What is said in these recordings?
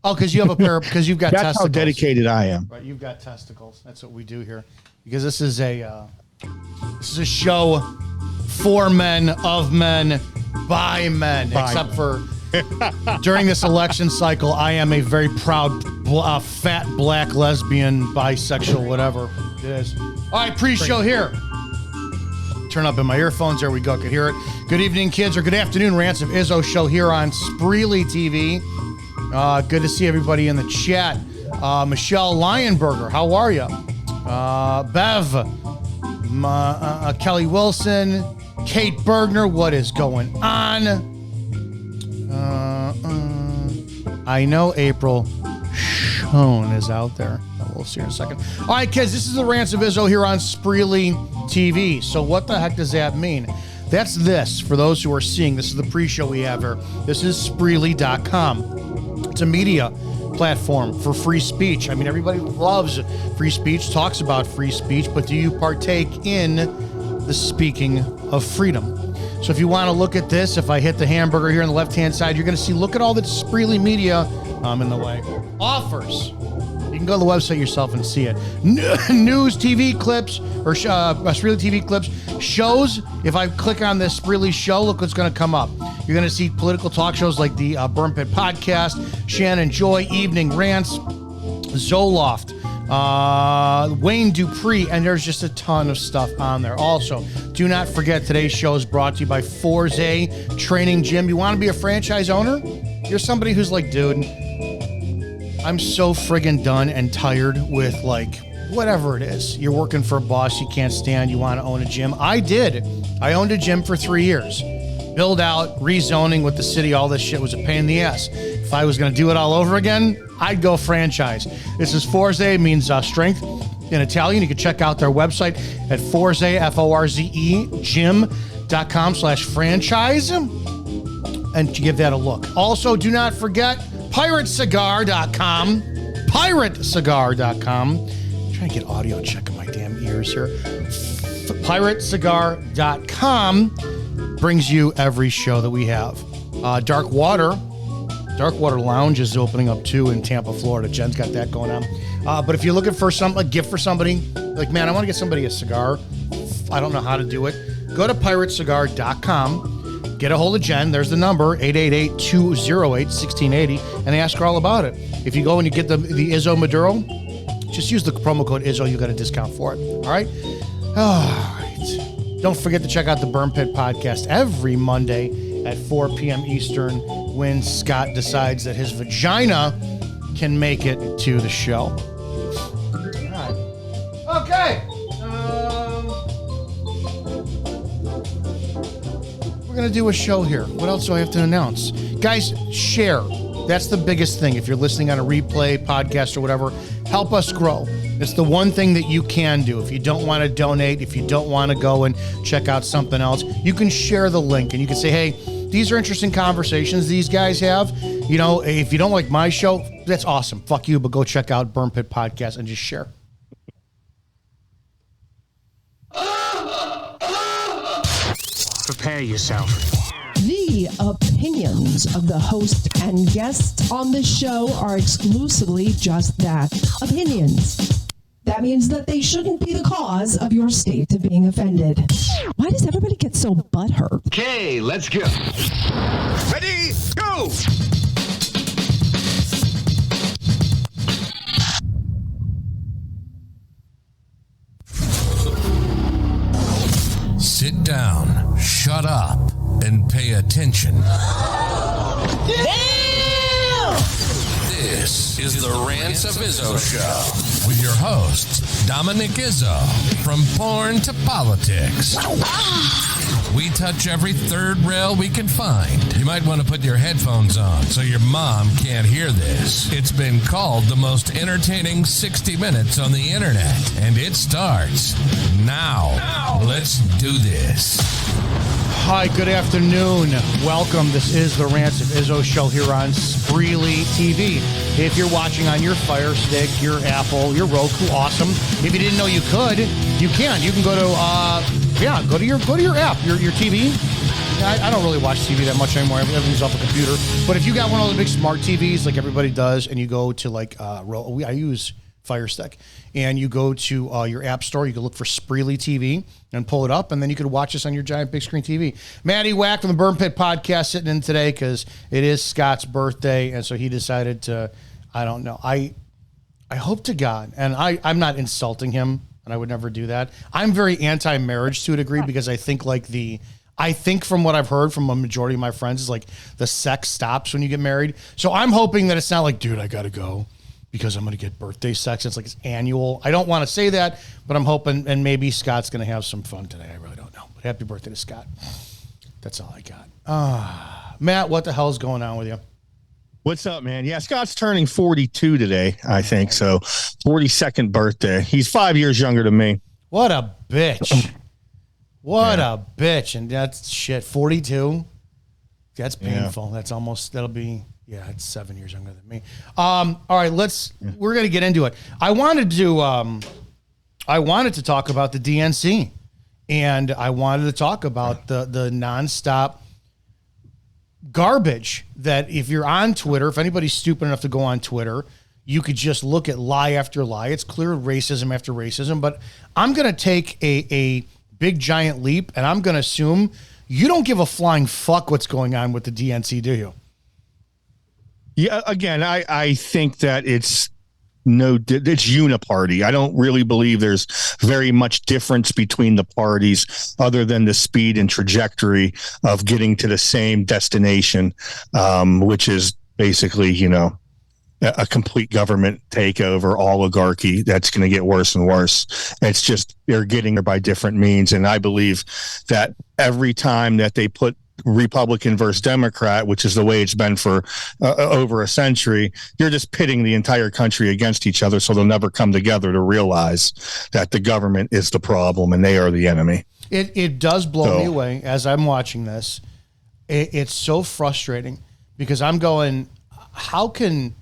Oh, because you have a pair. Because you've got that's testicles. how dedicated I am. Right, you've got testicles. That's what we do here. Because this is a show for men, of men, by men. Except for during this election cycle, I am a very proud, fat black lesbian, bisexual, whatever it is. All right, pre-show here. Turn up in my earphones. There we go. Could hear it. Good evening, kids, or good afternoon. Rants of Izzo show here on Spreely TV. Good to see everybody in the chat. Michelle Lionberger, how are you? Bev, Kelly Wilson, Kate Bergner, what is going on? I know April Schoen is out there. We'll see her in a second. All right, kids, this is the Rants of Izzo here on Spreely TV. So what the heck does that mean? That's this. For those who are seeing, this is the pre-show we have here. This is Spreely.com. It's a media platform for free speech. I mean, everybody loves free speech, talks about free speech, but do you partake in the speaking of freedom? So if you want to look at this, if I hit the hamburger here on the left-hand side, you're going to see, look at all the Spreely media, in the way, offers. You can go to the website yourself and see it. News, TV clips, or Spreely TV clips, shows. If I click on this Spreely show, look what's going to come up. You're going to see political talk shows like the Burn Pit Podcast, Shannon Joy, Evening Rants, Zoloft, Wayne Dupree, and there's just a ton of stuff on there. Also, do not forget today's show is brought to you by Forze Training Gym. You want to be a franchise owner? You're somebody who's like, dude, I'm so friggin' done and tired with like whatever it is. You're working for a boss you can't stand. You want to own a gym. I did. I owned a gym for 3 years. Build out, rezoning with the city, all this shit was a pain in the ass. If I was going to do it all over again, I'd go franchise. This is Forze, means strength in Italian. You can check out their website at Forze, F-O-R-Z-E, gym.com/franchise, and give that a look. Also, do not forget PirateCigar.com. PirateCigar.com. I'm trying to get audio check in my damn ears here. PirateCigar.com brings you every show that we have. Dark Water Lounge is opening up too in Tampa, Florida. Jen's got that going on. But if you're looking for a gift for somebody, like, man, I want to get somebody a cigar. I don't know how to do it. Go to PirateCigar.com. Get a hold of Jen. There's the number, 888-208-1680, and ask her all about it. If you go and you get the Izzo Maduro, just use the promo code Izzo. You got a discount for it. All right? All right. Don't forget to check out the Burn Pit Podcast every Monday at 4 p.m. Eastern when Scott decides that his vagina can make it to the show. All right. Okay. We're going to do a show here. What else do I have to announce? Guys, share. That's the biggest thing. If you're listening on a replay, podcast, or whatever, help us grow. It's the one thing that you can do. If you don't want to donate, if you don't want to go and check out something else, you can share the link and you can say, hey, these are interesting conversations these guys have. You know, if you don't like my show, that's awesome. Fuck you, but go check out Burn Pit Podcast and just share. Prepare yourself. The opinions of the host and guests on the show are exclusively just that, opinions. That means that they shouldn't be the cause of your state of being offended. Why does everybody get so butthurt? Okay, let's go. Ready, go! Sit down, shut up, and pay attention. Damn! This is the Rants of Izzo Show with your hosts, Dominic Izzo, from porn to politics. We touch every third rail we can find. You might want to put your headphones on so your mom can't hear this. It's been called the most entertaining 60 minutes on the internet, and it starts now. Let's do this. Hi, good afternoon. Welcome. This is the Rants of Izzo show here on Spreely TV. If you're watching on your Fire Stick, your Apple, your Roku, awesome. If you didn't know you could, you can. You can go to go to your app, your TV. I don't really watch TV that much anymore. Everything's off a computer. But if you got one of those big smart TVs like everybody does, and you go to like, I use Fire Stick, and you go to your app store, you can look for Spreely TV and pull it up, and then you can watch this on your giant big screen TV. Matty Wack from the Burn Pit Podcast sitting in today because it is Scott's birthday, and so he decided to, I don't know, I hope to God, and I'm not insulting him, and I would never do that. I'm very anti-marriage to a degree because I think from what I've heard from a majority of my friends is like the sex stops when you get married. So I'm hoping that it's not like, dude, I got to go because I'm going to get birthday sex. It's like it's annual. I don't want to say that, but I'm hoping, and maybe Scott's going to have some fun today. I really don't know. But happy birthday to Scott. That's all I got. Matt, what the hell is going on with you? What's up, man? Yeah, Scott's turning 42 today, I think. So 42nd birthday. He's 5 years younger than me. What a bitch. What a bitch. And that's shit. 42. That's painful. Yeah. It's 7 years younger than me. All right, we're going to get into it. I wanted to talk about the DNC, and I wanted to talk about the nonstop garbage that if you're on Twitter, if anybody's stupid enough to go on Twitter, you could just look at lie after lie. It's clear racism after racism, but I'm going to take a big giant leap, and I'm going to assume you don't give a flying fuck what's going on with the DNC, do you? Yeah, again, I think that it's uniparty. I don't really believe there's very much difference between the parties other than the speed and trajectory of getting to the same destination, which is basically, a complete government takeover, oligarchy that's going to get worse and worse. It's just they're getting there by different means. And I believe that every time that they put Republican versus Democrat, which is the way it's been for over a century, you're just pitting the entire country against each other, so they'll never come together to realize that the government is the problem and they are the enemy. It does blow me away as I'm watching this. It's so frustrating because I'm going, how can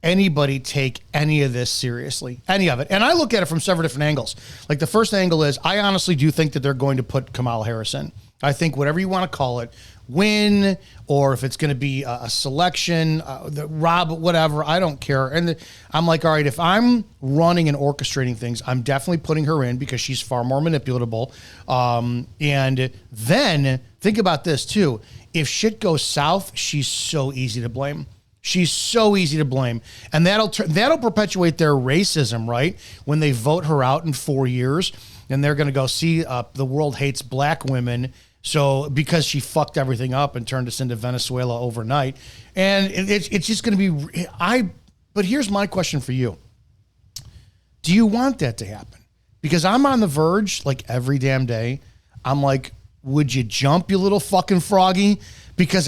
anybody take any of this seriously? Any of it. And I look at it from several different angles. Like the first angle is I honestly do think that they're going to put Kamala Harris in. I think whatever you want to call it, win, or if it's going to be a selection, whatever, I don't care. And I'm like, all right, if I'm running and orchestrating things, I'm definitely putting her in because she's far more manipulatable. And then think about this too. If shit goes south, she's so easy to blame. She's so easy to blame. And that'll perpetuate their racism, right? When they vote her out in 4 years and they're going to go see the world hates black women. So because she fucked everything up and turned us into Venezuela overnight. And it's just going to be, but here's my question for you. Do you want that to happen? Because I'm on the verge like every damn day. I'm like, would you jump, you little fucking froggy? Because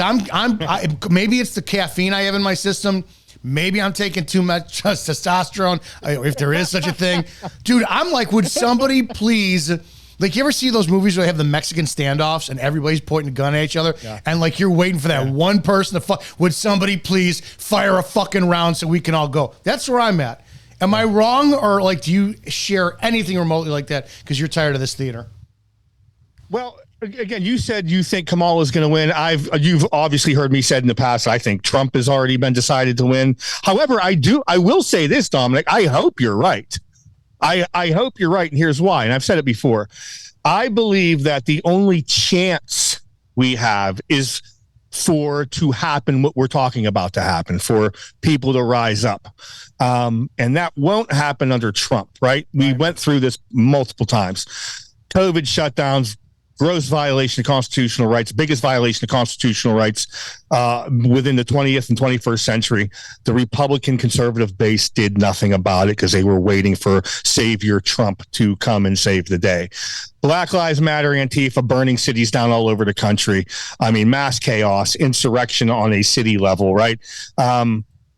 maybe it's the caffeine I have in my system. Maybe I'm taking too much testosterone, if there is such a thing. Dude, I'm like, would somebody please, like, you ever see those movies where they have the Mexican standoffs and everybody's pointing a gun at each other? Yeah. And like, you're waiting for that one person to would somebody please fire a fucking round so we can all go? That's where I'm at. Am I wrong? Or like, do you share anything remotely like that because you're tired of this theater? Well, again, you said you think Kamala is going to win. You've obviously heard me said in the past, I think Trump has already been decided to win. However, I will say this, Dominic, I hope you're right. I hope you're right. And here's why. And I've said it before. I believe that the only chance we have is to happen what we're talking about to happen, for people to rise up. And that won't happen under Trump, right? We went through this multiple times. COVID shutdowns, gross violation of constitutional rights, biggest violation of constitutional rights within the 20th and 21st century. The Republican conservative base did nothing about it because they were waiting for Savior Trump to come and save the day. Black Lives Matter, Antifa, burning cities down all over the country. I mean, mass chaos, insurrection on a city level, right?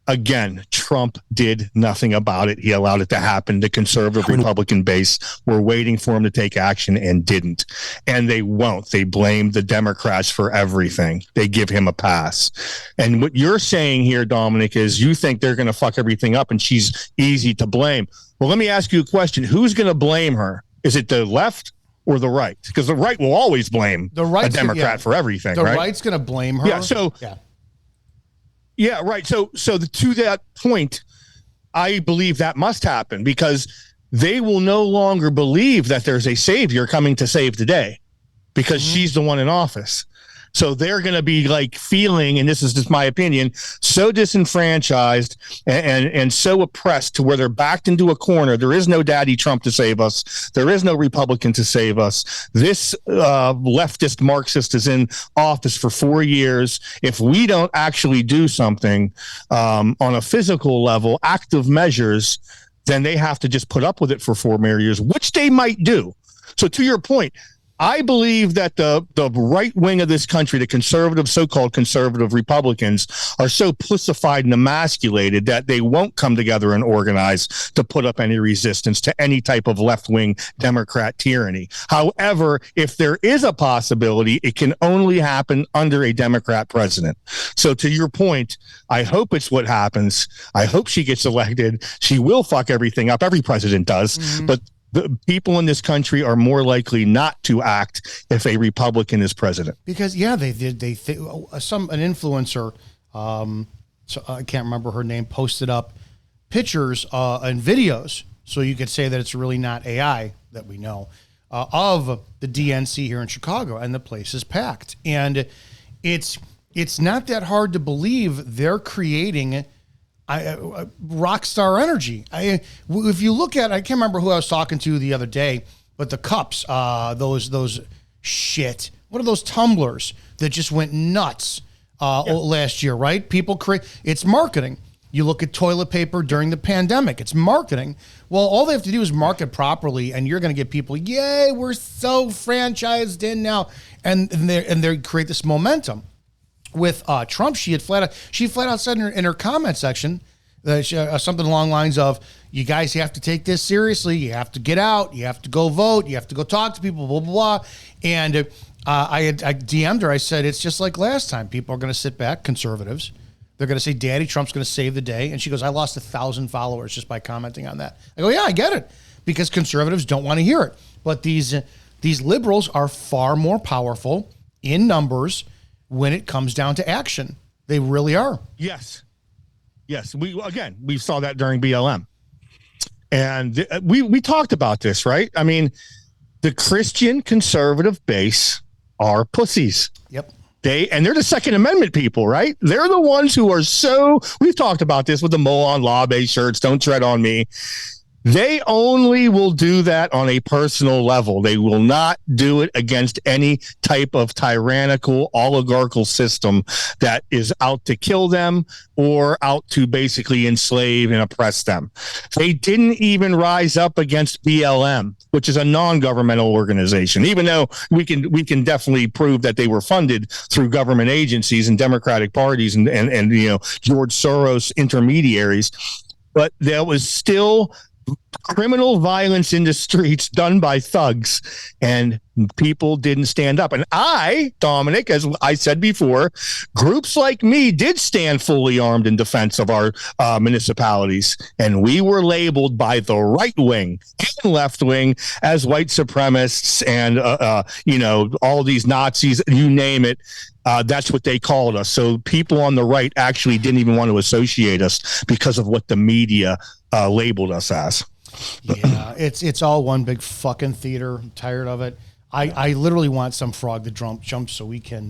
Again, Trump did nothing about it. He allowed it to happen. The conservative Republican base were waiting for him to take action and didn't. And they won't. They blame the Democrats for everything. They give him a pass. And what you're saying here, Dominic, is you think they're going to fuck everything up and she's easy to blame. Well, let me ask you a question. Who's going to blame her? Is it the left or the right? Because the right will always blame a Democrat for everything. The right? right's going to blame her. Yeah, right. So to that point, I believe that must happen because they will no longer believe that there's a savior coming to save the day because she's the one in office. So they're going to be like feeling, and this is just my opinion, so disenfranchised and so oppressed to where they're backed into a corner. There is no Daddy Trump to save us. There is no Republican to save us. This leftist Marxist is in office for 4 years. If we don't actually do something on a physical level, active measures, then they have to just put up with it for 4 more years, which they might do. So to your point, I believe that the right wing of this country, the conservative, so-called conservative Republicans, are so pussified and emasculated that they won't come together and organize to put up any resistance to any type of left-wing Democrat tyranny. However, if there is a possibility, it can only happen under a Democrat president. So to your point, I hope it's what happens. I hope she gets elected. She will fuck everything up. Every president does, but the people in this country are more likely not to act if a Republican is president. Because an influencer, so I can't remember her name, posted up pictures and videos, so you could say that it's really not AI that we know of the DNC here in Chicago, and the place is packed. And it's not that hard to believe they're creating rock star energy. If you look at, I can't remember who I was talking to the other day, but the cups, those shit. What are those tumblers that just went nuts last year? Right? People it's marketing. You look at toilet paper during the pandemic. It's marketing. Well, all they have to do is market properly, and you're going to get people. Yay! We're so franchised in now, and they create this momentum. With Trump, she flat out said in her comment section something along the lines of, "You guys have to take this seriously. You have to get out. You have to go vote. You have to go talk to people." Blah blah blah. And I DM'd her. I said, "It's just like last time. People are going to sit back. Conservatives, they're going to say Daddy Trump's going to save the day." And she goes, "I lost 1,000 followers just by commenting on that." I go, "Yeah, I get it, because conservatives don't want to hear it. But these liberals are far more powerful in numbers when it comes down to action. They really are." Yes. We saw that during BLM. And we talked about this, right? I mean, the Christian conservative base are pussies. Yep. They're the Second Amendment people, right? They're the ones who are we've talked about this with the Molon Labe shirts, don't tread on me. They only will do that on a personal level. They will not do it against any type of tyrannical oligarchical system that is out to kill them or out to basically enslave and oppress them. They didn't even rise up against BLM, which is a non-governmental organization, even though we can definitely prove that they were funded through government agencies and Democratic parties and George Soros intermediaries. But there was still criminal violence in the streets done by thugs, and people didn't stand up. And Dominic, as I said before, groups like me did stand fully armed in defense of our municipalities, and we were labeled by the right wing and left wing as white supremacists and all these Nazis, you name it. That's what they called us. So people on the right actually didn't even want to associate us because of what the media labeled us as. Yeah, it's all one big fucking theater. I'm tired of it. I literally want some frog to jump so we can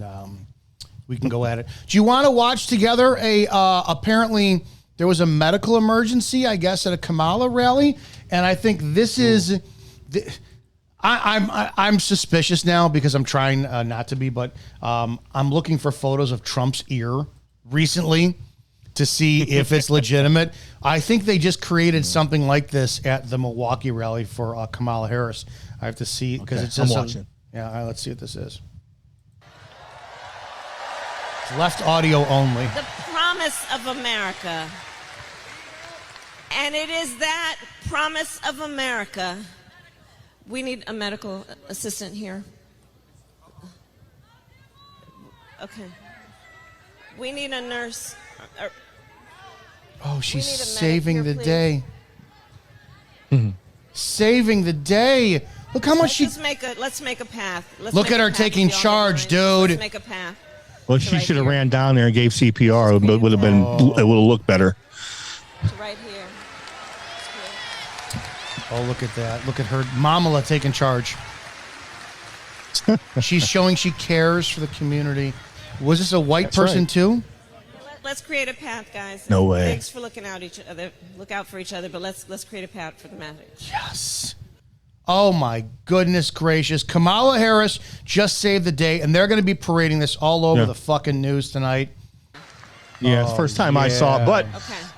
go at it. Do you want to watch together apparently there was a medical emergency, I guess, at a Kamala rally, and I think this is I'm suspicious now because I'm trying not to be, but I'm looking for photos of Trump's ear recently to see if it's legitimate. I think they just created something like this at the Milwaukee rally for Kamala Harris. I have to see because it's just watching. Yeah, all right, let's see what this is. It's left audio only. The promise of America. And it is that promise of America. We need a medical assistant here. Okay. We need a nurse. Oh, she's saving the day. Saving the day. Look how much Let's make a path. Look at her taking charge, dude. Let's make a path. Well, she should have ran down there and gave CPR. It would have been. It would have looked better. Right here. Oh, look at that. Look at her. Mamala taking charge. She's showing she cares for the community. Was this a white person too? Let's create a path, guys. No way. Thanks for looking out each other. Look out for each other, but let's create a path for the matter. Yes. Oh my goodness gracious. Kamala Harris just saved the day, and they're going to be parading this all over the fucking news tonight. Yeah, it's the first time I saw it, but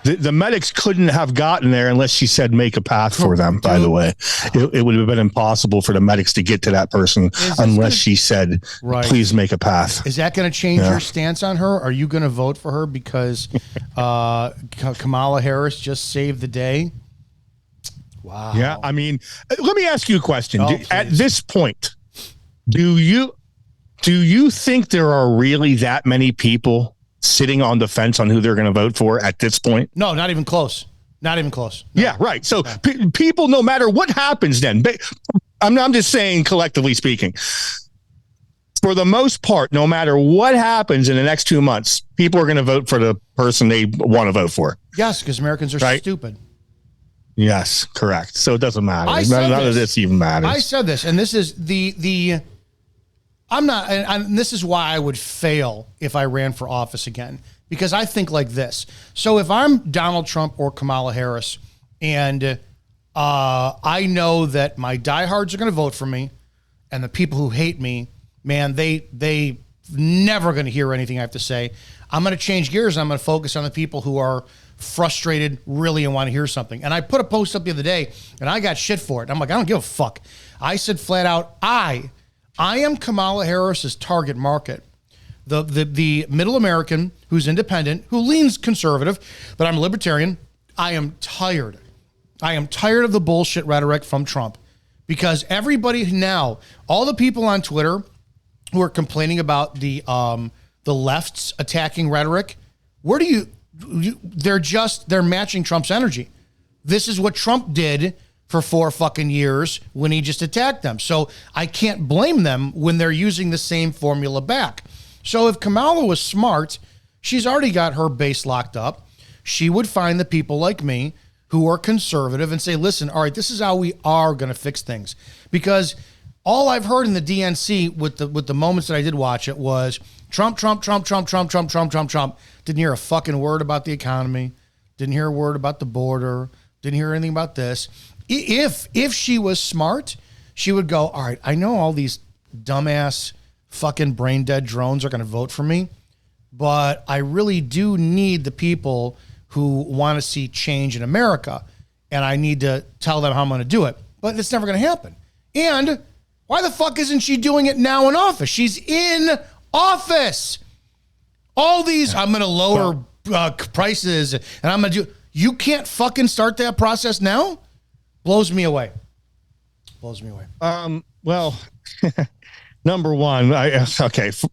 Okay. the medics couldn't have gotten there unless she said make a path for them, by the way. It would have been impossible for the medics to get to that person unless she said, please make a path. Is that going to change your stance on her? Are you going to vote for her because Kamala Harris just saved the day? Wow. Yeah, I mean, let me ask you a question. Oh, At this point, do you think there are really that many people sitting on the fence on who they're going to vote for at this point? No, not even close. Not even close. No. Yeah, right. So people, no matter what happens then, I'm just saying collectively speaking, for the most part, no matter what happens in the next 2 months, people are going to vote for the person they want to vote for. Yes, because Americans are stupid. Yes, correct. So it doesn't matter. None of this even matters. I said this, and this is the I'm not, and this is why I would fail if I ran for office again, because I think like this. So if I'm Donald Trump or Kamala Harris, and I know that my diehards are going to vote for me, and the people who hate me, man, they never going to hear anything I have to say. I'm going to change gears, and I'm going to focus on the people who are frustrated, really, and want to hear something. And I put a post up the other day, and I got shit for it. I'm like, I don't give a fuck. I said flat out, I am Kamala Harris's target market. The middle American who's independent, who leans conservative, but I'm libertarian. I am tired. I am tired of the bullshit rhetoric from Trump, because everybody now, all the people on Twitter who are complaining about the left's attacking rhetoric, where do they're matching Trump's energy. This is what Trump did for 4 fucking years when he just attacked them. So I can't blame them when they're using the same formula back. So if Kamala was smart, she's already got her base locked up. She would find the people like me who are conservative and say, listen, all right, this is how we are going to fix things. Because all I've heard in the DNC with the moments that I did watch it was Trump. Didn't hear a fucking word about the economy. Didn't hear a word about the border. Didn't hear anything about this. If she was smart, she would go, all right, I know all these dumbass fucking brain dead drones are going to vote for me, but I really do need the people who want to see change in America, and I need to tell them how I'm going to do it. But it's never going to happen. And why the fuck isn't she doing it now in office? She's in office. All these, I'm going to lower prices, and I'm going to do. You can't fucking start that process now? Blows me away. Blows me away. Well, number one,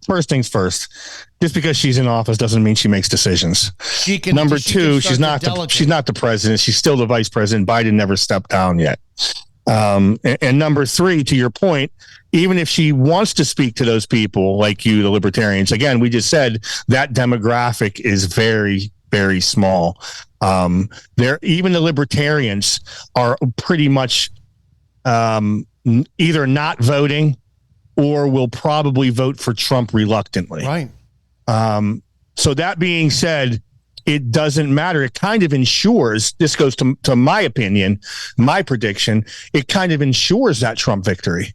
first things first. Just because she's in office doesn't mean she makes decisions. Number two, she's not the president. She's still the vice president. Biden never stepped down yet. And number three, to your point, even if she wants to speak to those people like you, the libertarians, again, we just said that demographic is very, very small. Even the libertarians are pretty much either not voting or will probably vote for Trump reluctantly. Right. So that being said, it doesn't matter. It kind of ensures, this goes to my opinion, my prediction, it kind of ensures that Trump victory.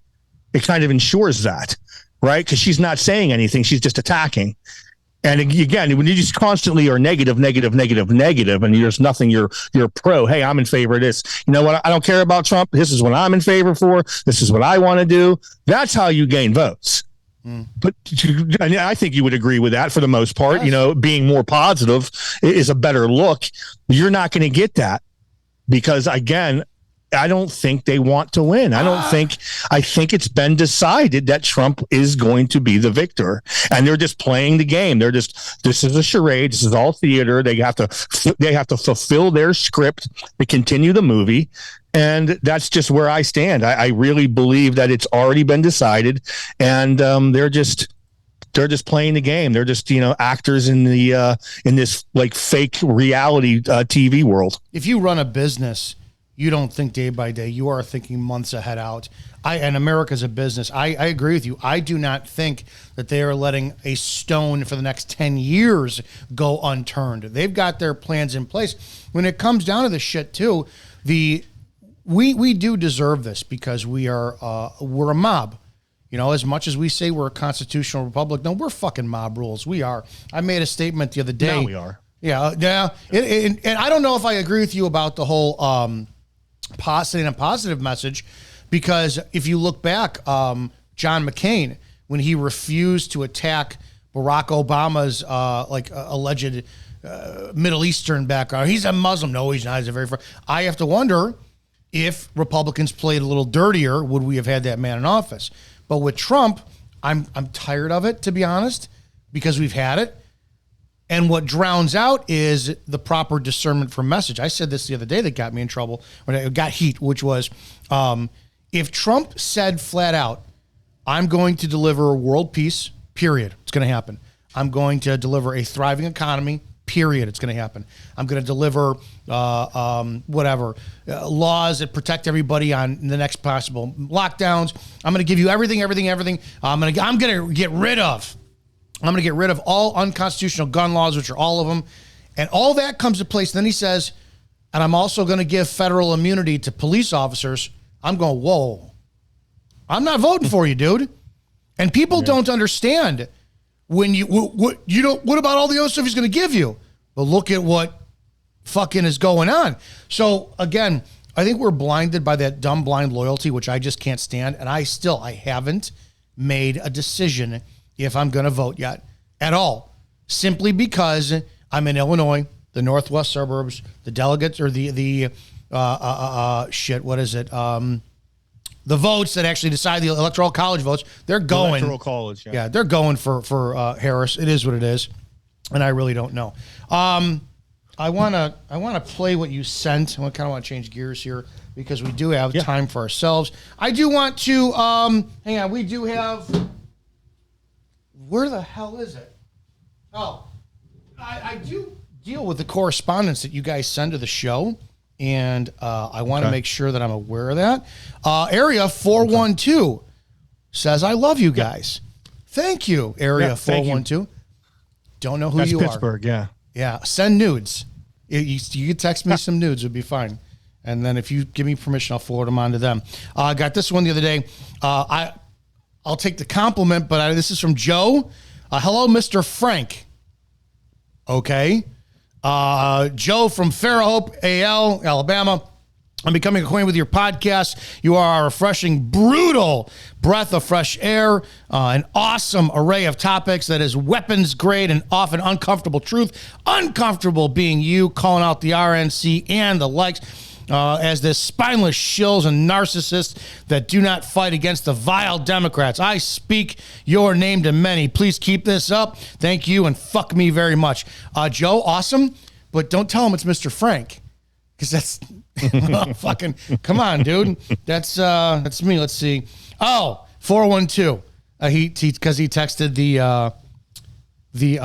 It kind of ensures that, right? Because she's not saying anything. She's just attacking. And again, when you just constantly are negative, and there's nothing you're pro, hey, I'm in favor of this. You know what? I don't care about Trump. This is what I'm in favor for. This is what I want to do. That's how you gain votes. But I think you would agree with that for the most part. Yes. You know, being more positive is a better look. You're not going to get that because, again, I don't think they want to win. I think it's been decided that Trump is going to be the victor, and they're just playing the game. This is a charade. This is all theater. They have to fulfill their script to continue the movie. And that's just where I stand. I really believe that it's already been decided, and they're just playing the game. They're just, actors in this like fake reality TV world. If you run a business, you don't think day by day. You are thinking months ahead out. And America's a business. I agree with you. I do not think that they are letting a stone for the next 10 years go unturned. They've got their plans in place. When it comes down to this shit too, we do deserve this because we're a mob. As much as we say we're a constitutional republic, no, we're fucking mob rules. We are. I made a statement the other day. No, we are. Yeah. And I don't know if I agree with you about the whole sending a positive message, because if you look back, John McCain, when he refused to attack Barack Obama's alleged Middle Eastern background, he's a Muslim. No, he's not. He's a very. I have to wonder if Republicans played a little dirtier, would we have had that man in office? But with Trump, I'm tired of it, to be honest, because we've had it. And what drowns out is the proper discernment for message. I said this the other day that got me in trouble, when I got heat, which was if Trump said flat out, I'm going to deliver world peace, period, it's going to happen. I'm going to deliver a thriving economy, period, it's going to happen. I'm going to deliver laws that protect everybody on the next possible lockdowns. I'm going to give you everything. I'm going to get rid of all unconstitutional gun laws, which are all of them. And all that comes to place. And then he says, and I'm also going to give federal immunity to police officers. I'm going, whoa, I'm not voting for you, dude. And people don't understand when what about all the other stuff he's going to give you? But look at what fucking is going on. So again, I think we're blinded by that dumb blind loyalty, which I just can't stand. And I haven't made a decision if I'm going to vote yet at all, simply because I'm in Illinois, the northwest suburbs, the delegates, or the votes that actually decide the electoral college votes, they're going. Electoral college, yeah, they're going for Harris. It is what it is, and I really don't know. I want to play what you sent. I kind of want to change gears here because we do have time for ourselves. I do want to hang on. We do have. Where the hell is it? Oh, I do deal with the correspondence that you guys send to the show, and I want to make sure that I'm aware of that. Area 412 says, I love you guys. Thank you, Area 412. Don't know who you are. That's Pittsburgh, yeah. Yeah, send nudes. You can text me some nudes, it'd be fine. And then if you give me permission, I'll forward them on to them. I got this one the other day. I'll take the compliment, but this is from Joe. Hello, Mr. Frank. Okay. Joe from Fairhope, AL, Alabama. I'm becoming acquainted with your podcast. You are a refreshing, brutal breath of fresh air, an awesome array of topics that is weapons grade and often uncomfortable truth. Uncomfortable being you calling out the RNC and the likes. As this spineless shills and narcissists that do not fight against the vile Democrats. I speak your name to many. Please keep this up. Thank you, and fuck me very much. Joe, awesome, but don't tell him it's Mr. Frank, because that's fucking, come on, dude. That's me. Let's see. Oh, 412. Because he texted the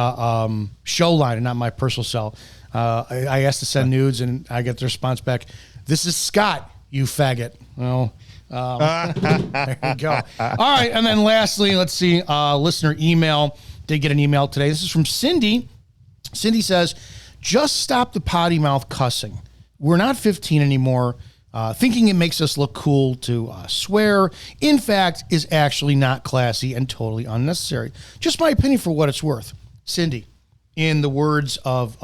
show line and not my personal cell. I asked to send nudes, and I get the response back, this is Scott, you faggot. Well, there you go. All right, and then lastly, let's see, listener email. Did get an email today. This is from Cindy. Cindy says, just stop the potty mouth cussing. We're not 15 anymore. Thinking it makes us look cool to swear, in fact, is actually not classy and totally unnecessary. Just my opinion for what it's worth. Cindy. In the words of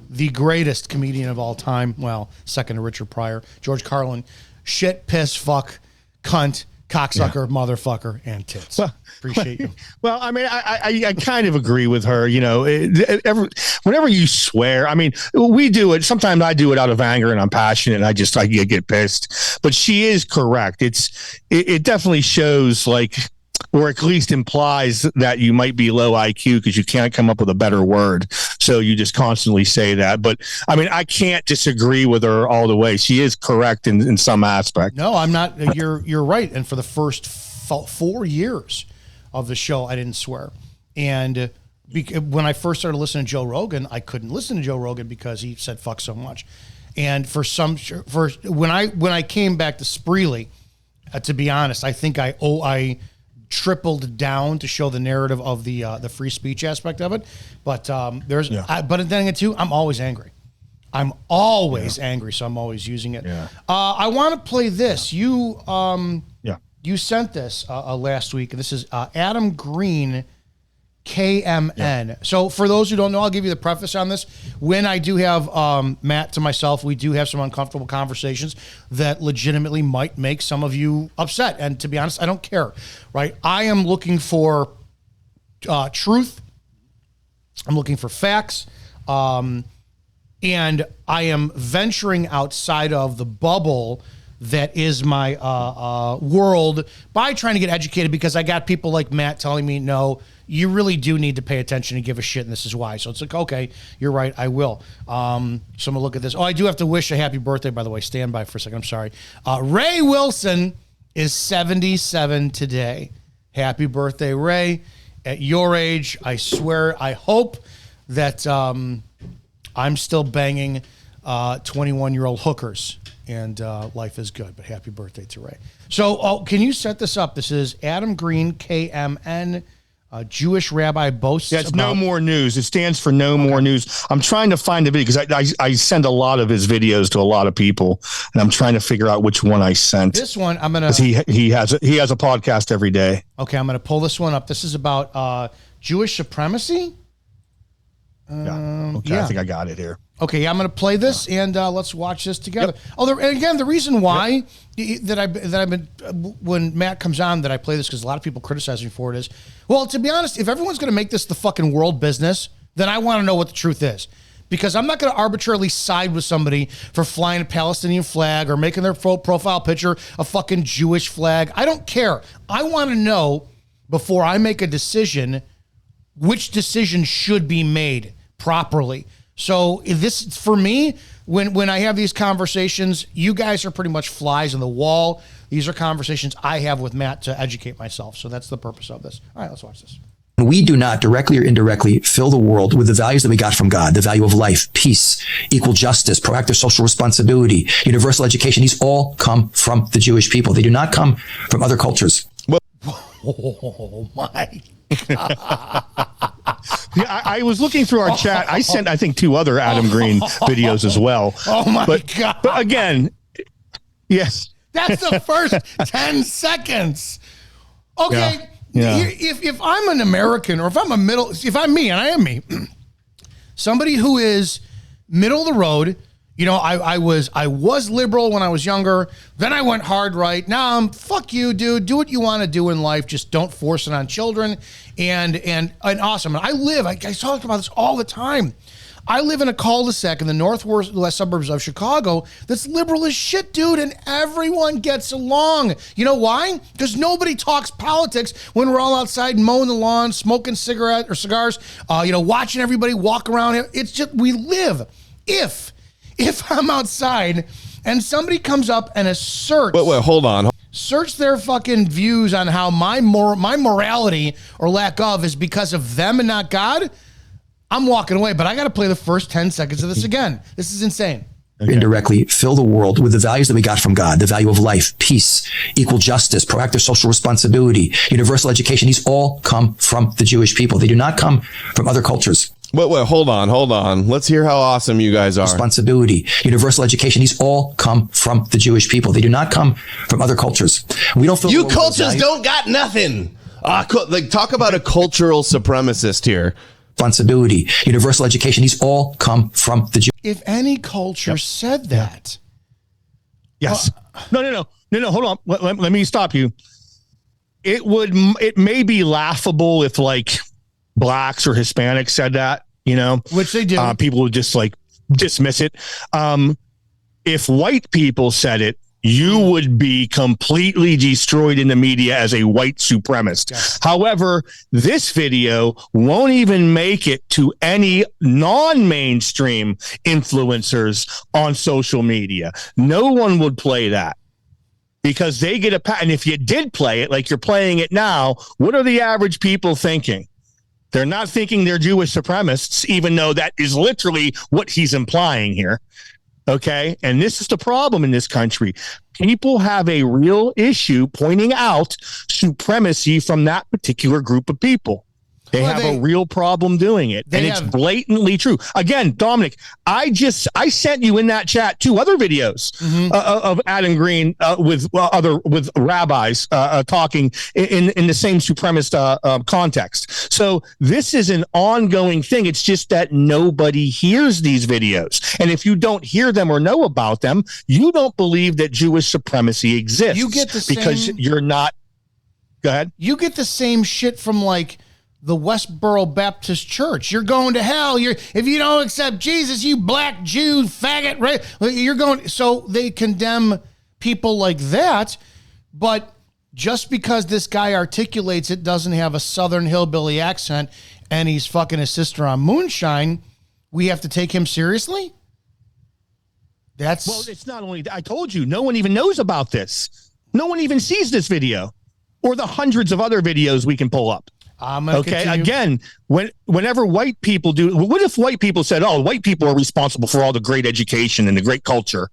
the greatest comedian of all time, well, second to Richard Pryor, George Carlin, shit, piss, fuck, cunt, cocksucker, motherfucker, and tits. Appreciate you. Well, I mean, I kind of agree with her. You know, whenever you swear, I mean, we do it. Sometimes I do it out of anger and I'm passionate and I get pissed. But she is correct. It definitely shows like, or at least implies that you might be low IQ because you can't come up with a better word. So you just constantly say that. But I mean, I can't disagree with her all the way. She is correct in some aspect. No, I'm not. You're right. And for the first 4 years of the show, I didn't swear. And when I first started listening to Joe Rogan, I couldn't listen to Joe Rogan because he said fuck so much. And when I came back to Spreely, to be honest, I think I tripled down to show the narrative of the free speech aspect of it. But but then again too, I'm always angry. I'm always angry, so I'm always using it. Yeah. I want to play this. You sent this last week. This is Adam Green, KMN. Yeah. So for those who don't know, I'll give you the preface on this. When I do have Matt to myself, we do have some uncomfortable conversations that legitimately might make some of you upset. And to be honest, I don't care, right? I am looking for truth. I'm looking for facts. And I am venturing outside of the bubble that is my world by trying to get educated, because I got people like Matt telling me, no, you really do need to pay attention and give a shit, and this is why. So it's like, okay, you're right, I will. So I'm going to look at this. Oh, I do have to wish a happy birthday, by the way. Stand by for a second. I'm sorry. Ray Wilson is 77 today. Happy birthday, Ray. At your age, I swear, I hope that I'm still banging 21-year-old hookers, and life is good. But happy birthday to Ray. So can you set this up? This is Adam Green, KMN. Jewish rabbi boasts. That's no more news. It stands for no more news. I'm trying to find the video because I send a lot of his videos to a lot of people, and I'm trying to figure out which one I sent. This one I'm gonna. He has a podcast every day. Okay, I'm gonna pull this one up. This is about Jewish supremacy. Yeah. Okay, I think I got it here. Okay, I'm going to play this, and let's watch this together. Yep. Oh, and again, the reason why that I've been when Matt comes on that I play this, because a lot of people criticize me for it, is, well, to be honest, if everyone's going to make this the fucking world business, then I want to know what the truth is, because I'm not going to arbitrarily side with somebody for flying a Palestinian flag or making their profile picture a fucking Jewish flag. I don't care. I want to know before I make a decision which decision should be made properly. So this, for me, when I have these conversations, you guys are pretty much flies on the wall. These are conversations I have with Matt to educate myself. So that's the purpose of this. All right, let's watch this. We do not directly or indirectly fill the world with the values that we got from God, the value of life, peace, equal justice, proactive social responsibility, universal education. These all come from the Jewish people. They do not come from other cultures. Oh my Yeah, I was looking through our chat. I sent, I think, 2 other Adam Green videos as well. Oh my God. But again, yes. That's the first 10 seconds. Okay. Yeah. If I'm an American, or if I'm me, and I am me, somebody who is middle of the road, you know, I was liberal when I was younger. Then I went hard right. Now I'm fuck you, dude. Do what you want to do in life. Just don't force it on children. And awesome. And I talk about this all the time. I live in a cul-de-sac in the northwest suburbs of Chicago that's liberal as shit, dude, and everyone gets along. You know why? Because nobody talks politics when we're all outside mowing the lawn, smoking cigars, watching everybody walk around. It's just, we live. If I'm outside and somebody comes up and asserts... Wait, hold on. Search their fucking views on how my morality or lack of is because of them and not God, I'm walking away. But I got to play the first 10 seconds of this again. This is insane. Okay. Indirectly fill the world with the values that we got from God, the value of life, peace, equal justice, proactive social responsibility, universal education. These all come from the Jewish people. They do not come from other cultures. Wait, hold on. Let's hear how awesome you guys are. Responsibility, universal education. These all come from the Jewish people. They do not come from other cultures. We don't feel you cultures don't got nothing. Talk about a cultural supremacist here. Responsibility, universal education. These all come from the Jewish. If any culture said that. Yes. No. Hold on. Let me stop you. it may be laughable if like blacks or Hispanics said that, which they do. People would just like dismiss it. If white people said it, you would be completely destroyed in the media as a white supremacist. Yes. However, this video won't even make it to any non-mainstream influencers on social media. No one would play that because they get a pat. And if you did play it like you're playing it now, what are the average people thinking? They're not thinking they're Jewish supremacists, even though that is literally what he's implying here. Okay. And this is the problem in this country. People have a real issue pointing out supremacy from that particular group of people. They have a real problem doing it. And it's blatantly true. Again, Dominic, I sent you in that chat 2 other videos of Adam Green with rabbis talking in the same supremacist context. So this is an ongoing thing. It's just that nobody hears these videos. And if you don't hear them or know about them, you don't believe that Jewish supremacy exists. You get the because you're not. Go ahead. You get the same shit from like the Westboro Baptist Church. You're going to hell. If you don't accept Jesus, you black Jew faggot, right? You're going. So they condemn people like that, but just because this guy articulates it, doesn't have a Southern hillbilly accent, and he's fucking his sister on moonshine, we have to take him seriously? Well, it's not only. I told you, no one even knows about this. No one even sees this video or the hundreds of other videos we can pull up. Okay. Continue. Again, whenever white people do, what if white people said, "Oh, white people are responsible for all the great education and the great culture"?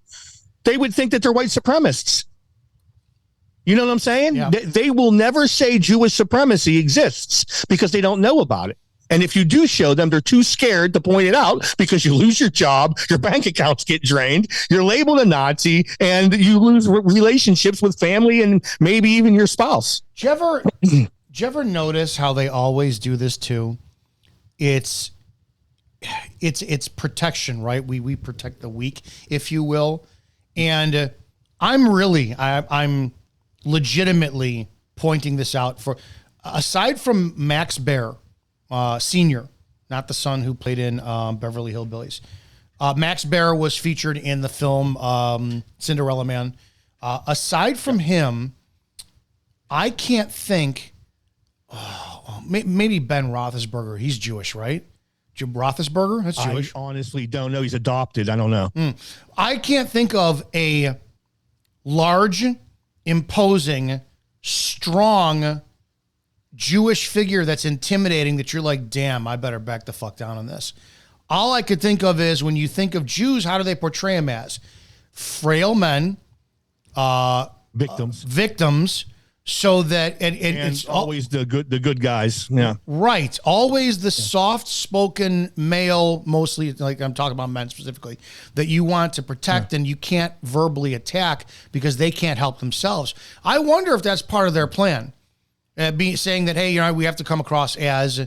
They would think that they're white supremacists. You know what I'm saying? Yeah. They will never say Jewish supremacy exists because they don't know about it. And if you do show them, they're too scared to point it out because you lose your job, your bank accounts get drained, you're labeled a Nazi, and you lose relationships with family and maybe even your spouse. Do you ever notice how they always do this too? It's protection, right? We protect the weak, if you will. And I'm legitimately pointing this out for, aside from Max Baer, Senior, not the son who played in Beverly Hillbillies. Max Baer was featured in the film Cinderella Man. Aside from him, I can't think. Maybe Ben Roethlisberger. He's Jewish, right? Jim Roethlisberger? That's Jewish. I honestly don't know. He's adopted. I don't know. I can't think of a large, imposing, strong Jewish figure that's intimidating that you're like, damn, I better back the fuck down on this. All I could think of is when you think of Jews, how do they portray them as? Frail men, victims. So that and it's always the good guys. Yeah. Right. Always the soft-spoken male, mostly like I'm talking about men specifically, that you want to protect and you can't verbally attack because they can't help themselves. I wonder if that's part of their plan. Saying that, hey, we have to come across as,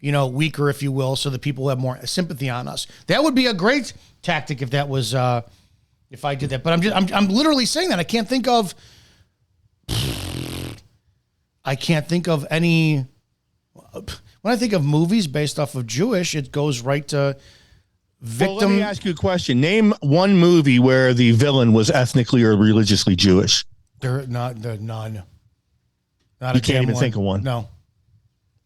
weaker, if you will, so that people have more sympathy on us. That would be a great tactic if that was if I did that. But I'm literally saying that. I can't think of any. When I think of movies based off of Jewish, it goes right to victim. Well, let me ask you a question. Name one movie where the villain was ethnically or religiously Jewish. None. Not you can't even think of one. No,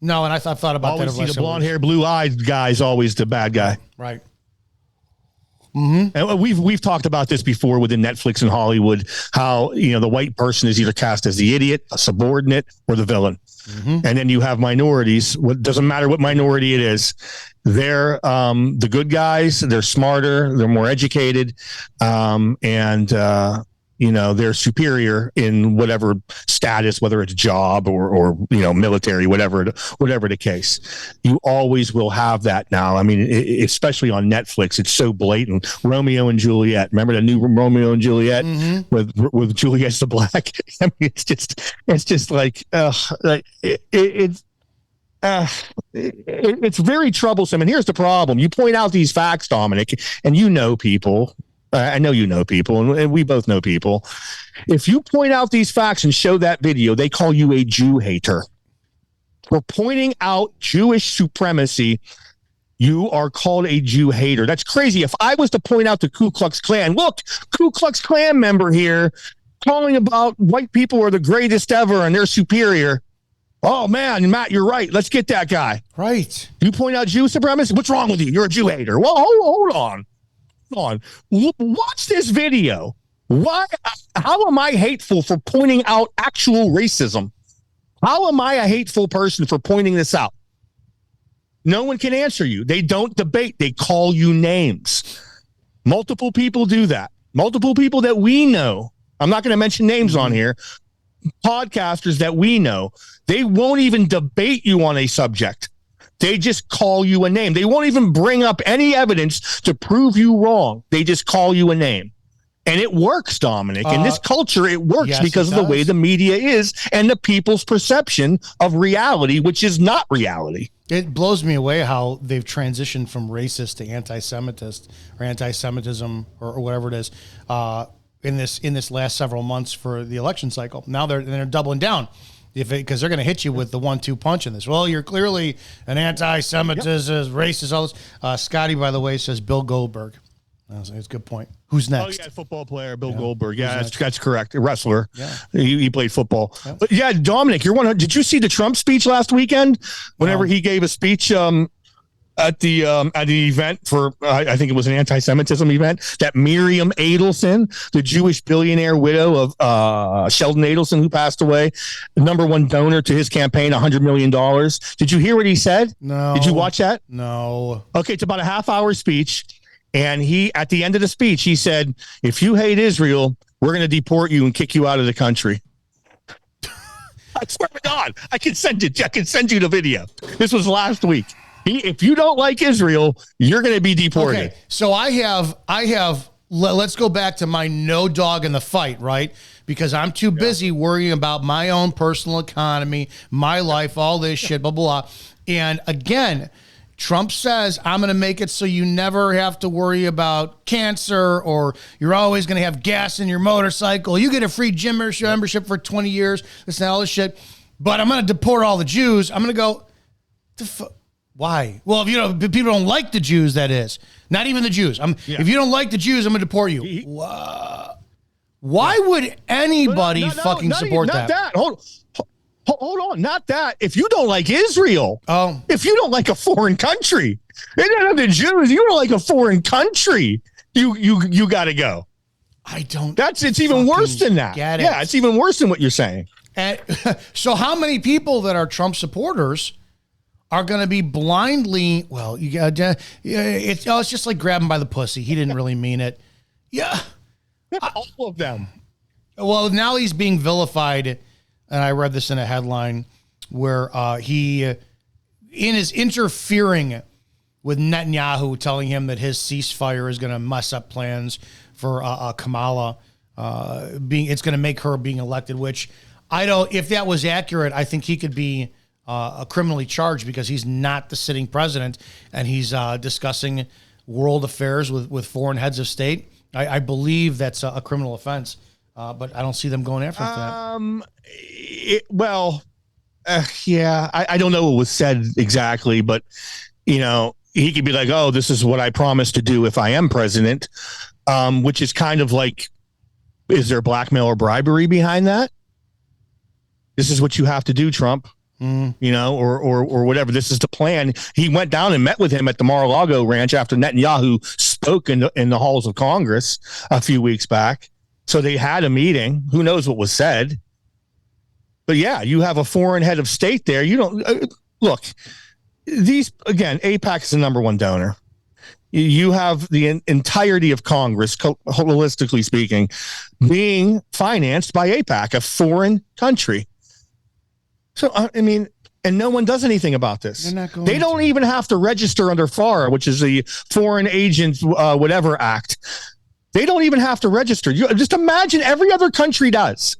and I thought about always that. See the blonde hair, blue eyed guy is always the bad guy. Right. Mm-hmm. And we've talked about this before within Netflix and Hollywood, how the white person is either cast as the idiot, a subordinate, or the villain. Mm-hmm. And then you have minorities. What doesn't matter what minority it is, they're the good guys. They're smarter. They're more educated, and they're superior in whatever status, whether it's job or military, whatever the case. You always will have that now. I mean, especially on Netflix, it's so blatant. Romeo and Juliet. Remember the new Romeo and Juliet with Juliet's the black? I mean, it's just like it's very troublesome. And here's the problem: you point out these facts, Dominic, and people. I know you know people, and we both know people. If you point out these facts and show that video, they call you a Jew hater. For pointing out Jewish supremacy, you are called a Jew hater. That's crazy. If I was to point out the Ku Klux Klan, look, Ku Klux Klan member here calling about white people are the greatest ever and they're superior. Oh, man, Matt, you're right. Let's get that guy. Right. You point out Jew supremacy? What's wrong with you? You're a Jew hater. Well, hold on. Watch this video. Why? How am I hateful for pointing out actual racism? How am I a hateful person for pointing this out? No one can answer you. They don't debate. They call you names. Multiple people do that. Multiple people that we know. I'm not going to mention names on here. Podcasters that we know. They won't even debate you on a subject. They just call you a name. They won't even bring up any evidence to prove you wrong. They just call you a name. And it works, Dominic. In this culture, it works because of the way the media is and the people's perception of reality, which is not reality. It blows me away how they've transitioned from racist to anti-Semitist or anti-Semitism or whatever it is in this last several months for the election cycle. Now they're doubling down because they're going to hit you with the 1-2 punch in this. Well, you're clearly an anti-Semitist, racist. All this. Scotty, by the way, says Bill Goldberg. That's a good point. Who's next? Oh, yeah, football player, Bill Goldberg. Yeah, that's correct. A wrestler. Yeah. He played football. Yeah. But yeah, Dominic, did you see the Trump speech last weekend? Whenever he gave a speech at the event for, I think it was an anti-Semitism event, that Miriam Adelson, the Jewish billionaire widow of Sheldon Adelson, who passed away, the #1 donor to his campaign, $100 million. Did you hear what he said? No. Did you watch that? No. Okay, it's about a half-hour speech. And at the end of the speech, he said, if you hate Israel, we're going to deport you and kick you out of the country. I swear to God, I can send you the video. This was last week. If you don't like Israel, you're going to be deported. Okay, so I have, let's go back to my no dog in the fight, right? Because I'm too busy worrying about my own personal economy, my life, all this shit, blah, blah, blah. And again, Trump says, I'm going to make it so you never have to worry about cancer or you're always going to have gas in your motorcycle. You get a free gym membership for 20 years. This and all this shit. But I'm going to deport all the Jews. I'm going to go, why? Well, if people don't like the Jews, that is. Not even the Jews. If you don't like the Jews, I'm going to deport you. Why would anybody fucking support that? Not that. Hold on, not that. If you don't like Israel, if you don't like a foreign country, the Jews, you don't like a foreign country, you got to go. I don't. It's even worse than that. Yeah, it's even worse than what you're saying. And so, how many people that are Trump supporters are going to be blindly? Well, it's just like grabbing by the pussy. He didn't really mean it. Yeah, all of them. Well, now he's being vilified. And I read this in a headline where he, in his interfering with Netanyahu, telling him that his ceasefire is going to mess up plans for Kamala, it's going to make her being elected, which if that was accurate, I think he could be criminally charged because he's not the sitting president and he's discussing world affairs with foreign heads of state. I believe that's a criminal offense. But I don't see them going after that. I don't know what was said exactly, but he could be like, "Oh, this is what I promised to do if I am president," which is kind of like, is there blackmail or bribery behind that? This is what you have to do, Trump. Or whatever. This is the plan. He went down and met with him at the Mar-a-Lago ranch after Netanyahu spoke in the halls of Congress a few weeks back. So they had a meeting. Who knows what was said? But yeah, you have a foreign head of state there. You don't look. AIPAC is the #1 donor. You have the entirety of Congress, holistically speaking, being financed by AIPAC, a foreign country. So and no one does anything about this. They don't even have to register under FARA, which is the Foreign Agents Whatever Act. They don't even have to register. You just imagine every other country does,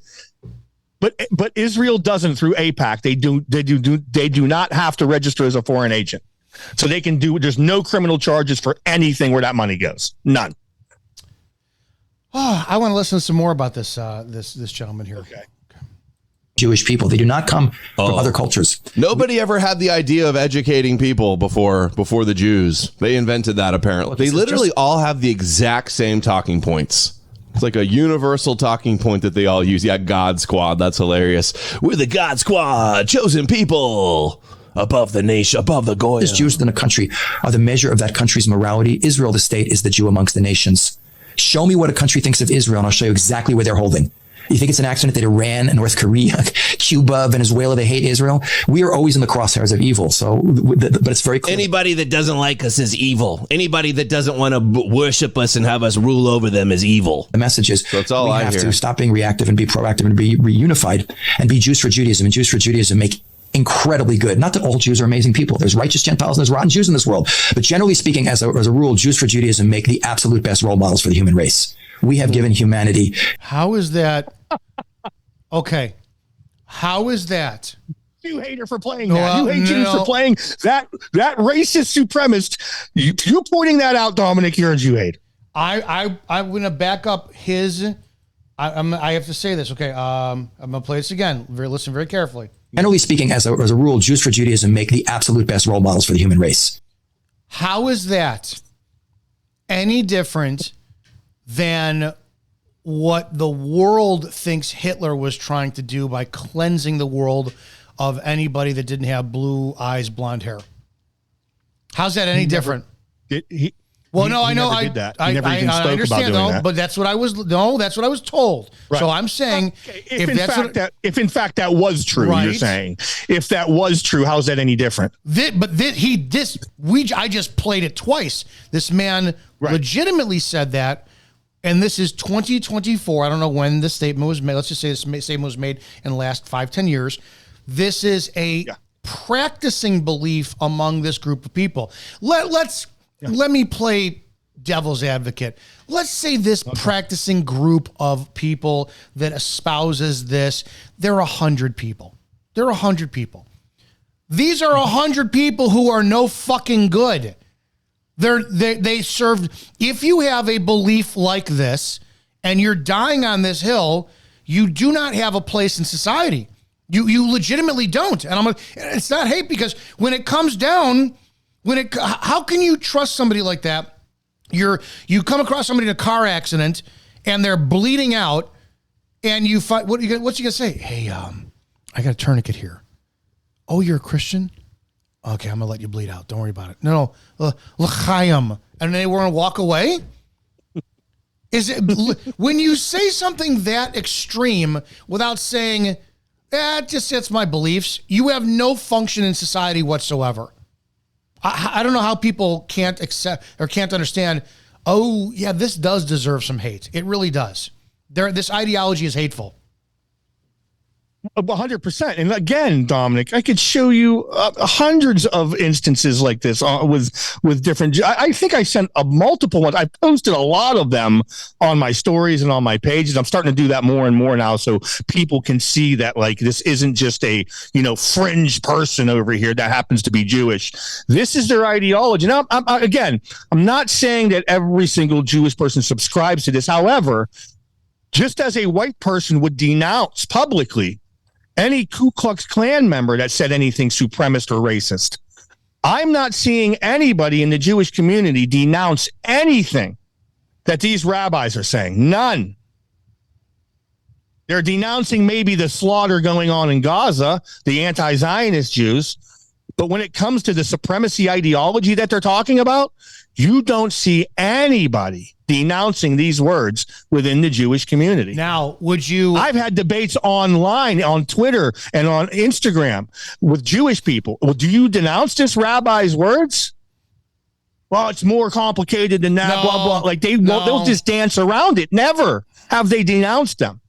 but Israel doesn't through AIPAC. They do not have to register as a foreign agent, so they can do. There's no criminal charges for anything where that money goes. None. Oh, I want to listen to some more about this this gentleman here. Okay. Jewish people. They do not come from other cultures. Nobody ever had the idea of educating people before the Jews. They invented that, apparently. They literally all have the exact same talking points. It's like a universal talking point that they all use. Yeah, God Squad. That's hilarious. We're the God Squad, chosen people. Above the nation, above the Goyim. Jews within a country are the measure of that country's morality. Israel, the state, is the Jew amongst the nations. Show me what a country thinks of Israel, and I'll show you exactly where they're holding. You think it's an accident that Iran, North Korea, Cuba, Venezuela, they hate Israel? We are always in the crosshairs of evil. So, but it's very clear. Anybody that doesn't like us is evil. Anybody that doesn't want to worship us and have us rule over them is evil. The message is that's all we I have hear. to stop being reactive and be proactive and be reunified and be Jews for Judaism. And Jews for Judaism make incredibly good. Not that all Jews are amazing people. There's righteous Gentiles and there's rotten Jews in this world. But generally speaking, as a rule, Jews for Judaism make the absolute best role models for the human race. We have given humanity. How is that? Okay. How is that? You hater for playing that. You hate Jews for playing that racist supremacist. You pointing that out, Dominic, you're a Jew hater. I'm going to back up his. I have to say this. Okay. I'm going to play this again. Listen very carefully. Generally speaking, as a rule, Jews for Judaism make the absolute best role models for the human race. How is that any different than what the world thinks Hitler was trying to do by cleansing the world of anybody that didn't have blue eyes, blonde hair? How's that any different? Well, no, I know. I understand, though, but that's what I was. No, that's what I was told. Right. So I'm saying, if in fact that was true, right, you're saying, if that was true, how's that any different? I just played it twice. This man legitimately said that, and this is 2024. I don't know when the statement was made. Let's just say this statement was made in the last 5-10 years. This is a practicing belief among this group of people. Let me play devil's advocate. Let's say this practicing group of people that espouses this, they're 100 people. They're 100 people. These are 100 people who are no fucking good. They served. If you have a belief like this and you're dying on this hill, you do not have a place in society. You legitimately don't. And it's not hate, because when it comes down, how can you trust somebody like that? You come across somebody in a car accident and they're bleeding out, and you find what's you gonna say? Hey, I got a tourniquet here. Oh, you're a Christian? Okay, I'm gonna let you bleed out. Don't worry about it. No, l'chaim, and they want to walk away. Is it when you say something that extreme without saying, that's my beliefs? You have no function in society whatsoever. I don't know how people can't accept or can't understand. Oh, yeah, this does deserve some hate. It really does. This ideology is hateful. 100%. And again, Dominic, I could show you hundreds of instances like this with different. I think I sent multiple ones. I posted a lot of them on my stories and on my pages. I'm starting to do that more and more now, so people can see that like this isn't just a fringe person over here that happens to be Jewish. This is their ideology. Now, I'm not saying that every single Jewish person subscribes to this. However, just as a white person would denounce publicly any Ku Klux Klan member that said anything supremacist or racist, I'm not seeing anybody in the Jewish community denounce anything that these rabbis are saying. None. They're denouncing maybe the slaughter going on in Gaza, the anti-Zionist Jews. But when it comes to the supremacy ideology that they're talking about, you don't see anybody denouncing these words within the Jewish community. Now, I've had debates online, on Twitter and on Instagram with Jewish people. Well, do you denounce this rabbi's words? Well, it's more complicated than that, blah, blah. Like they'll just dance around it. Never have they denounced them.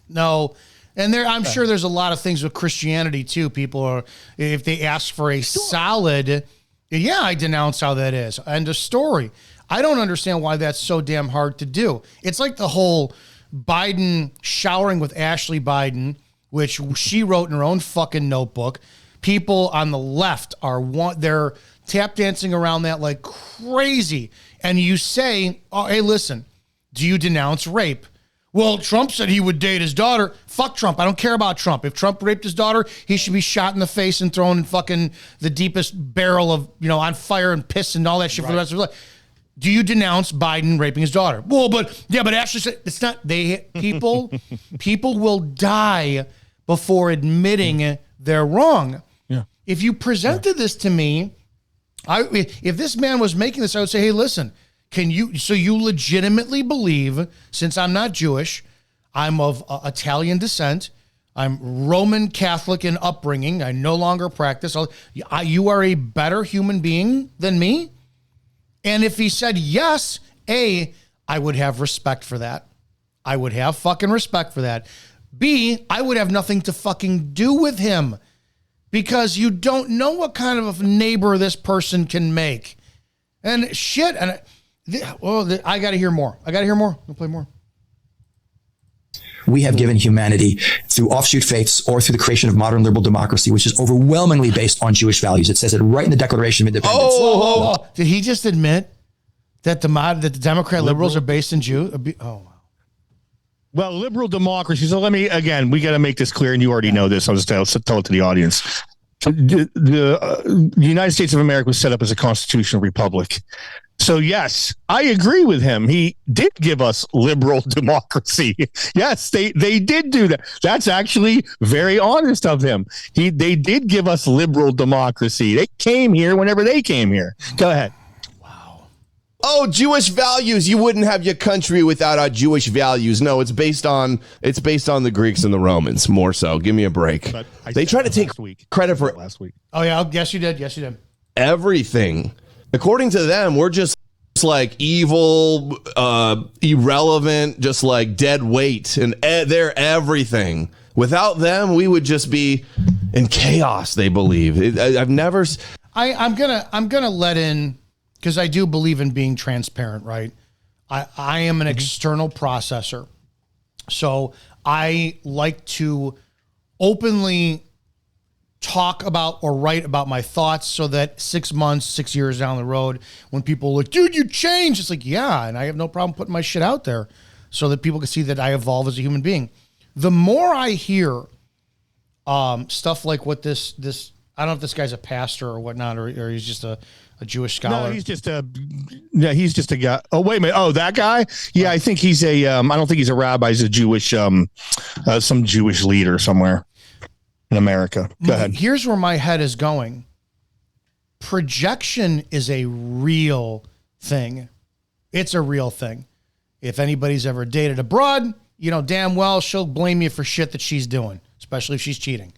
No. And I'm sure there's a lot of things with Christianity too. People are, if they ask for a solid, I denounce how that is. End of story. I don't understand why that's so damn hard to do. It's like the whole Biden showering with Ashley Biden, which she wrote in her own fucking notebook. People on the left they're tap dancing around that like crazy. And you say, oh, hey, listen, Do you denounce rape? Well, Trump said he would date his daughter. Fuck Trump. I don't care about Trump. If Trump raped his daughter, he should be shot in the face and thrown in fucking the deepest barrel of, on fire and piss and all that shit for the rest of his life. Do you denounce Biden raping his daughter? Well, but Ashley said it's not. People will die before admitting they're wrong. Yeah. If you presented this to me, if this man was making this, I would say, hey, listen. So you legitimately believe, since I'm not Jewish, I'm of Italian descent, I'm Roman Catholic in upbringing, I no longer practice, you are a better human being than me? And if he said yes, A, I would have respect for that. I would have fucking respect for that. B, I would have nothing to fucking do with him because you don't know what kind of a neighbor this person can make. And shit, and... I got to hear more. We'll play more. We have given humanity through offshoot faiths or through the creation of modern liberal democracy, which is overwhelmingly based on Jewish values. It says it right in the Declaration of Independence. Did he just admit that the Democrat liberals are based in Jew? Oh, wow. Well, liberal democracy. So we got to make this clear, and you already know this. I'll just tell it to the audience. The United States of America was set up as a constitutional republic. So, yes, I agree with him. He did give us liberal democracy. Yes, they did do that. That's actually very honest of him. They did give us liberal democracy. They came here whenever they came here. Go ahead. Wow. Oh, Jewish values. You wouldn't have your country without our Jewish values. No, it's based on the Greeks and the Romans more so. Give me a break. They try to take credit for last week. Oh, yeah. Yes, you did. Everything. According to them, we're just like evil, irrelevant, just like dead weight, and they're everything. Without them, we would just be in chaos. They believe. I'm gonna let in because I do believe in being transparent. Right. I am an external processor, so I like to openly talk about or write about my thoughts so that 6 months, 6 years down the road, when people are like, dude, you changed. It's like, yeah. And I have no problem putting my shit out there so that people can see that I evolve as a human being. The more I hear stuff like what this, I don't know if this guy's a pastor or whatnot, or he's just a Jewish scholar. No, he's just a guy. Oh, wait a minute. Oh, that guy? Yeah, I think he's I don't think he's a rabbi. He's a Jewish, some Jewish leader somewhere in America. Go ahead. Here's where my head is going. Projection is a real thing. It's a real thing. If anybody's ever dated abroad, damn well she'll blame you for shit that she's doing, especially if she's cheating.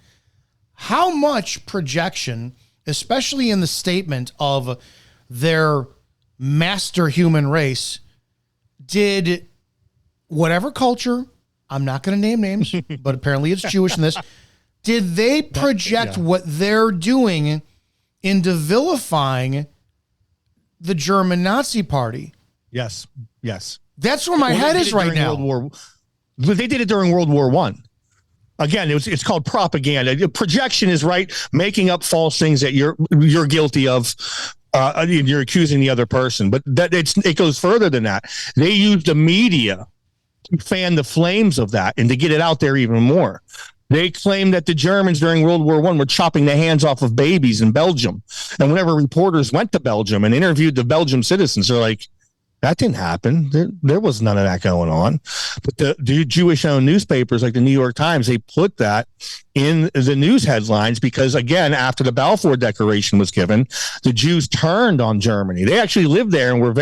How much projection, especially in the statement of their master human race, did whatever culture, I'm not going to name names, but apparently it's Jewish in this, did they project what they're doing into vilifying the German Nazi Party? Yes. That's where my head is right now. They did it during World War I. Again, it's called propaganda. Projection is right, making up false things that you're guilty of. You're accusing the other person, but it goes further than that. They used the media to fan the flames of that and to get it out there even more. They claim that the Germans during World War I were chopping the hands off of babies in Belgium. And whenever reporters went to Belgium and interviewed the Belgian citizens, they're like, that didn't happen. There was none of that going on. But the Jewish-owned newspapers like the New York Times, they put that in the news headlines because, again, after the Balfour Declaration was given, the Jews turned on Germany. They actually lived there and were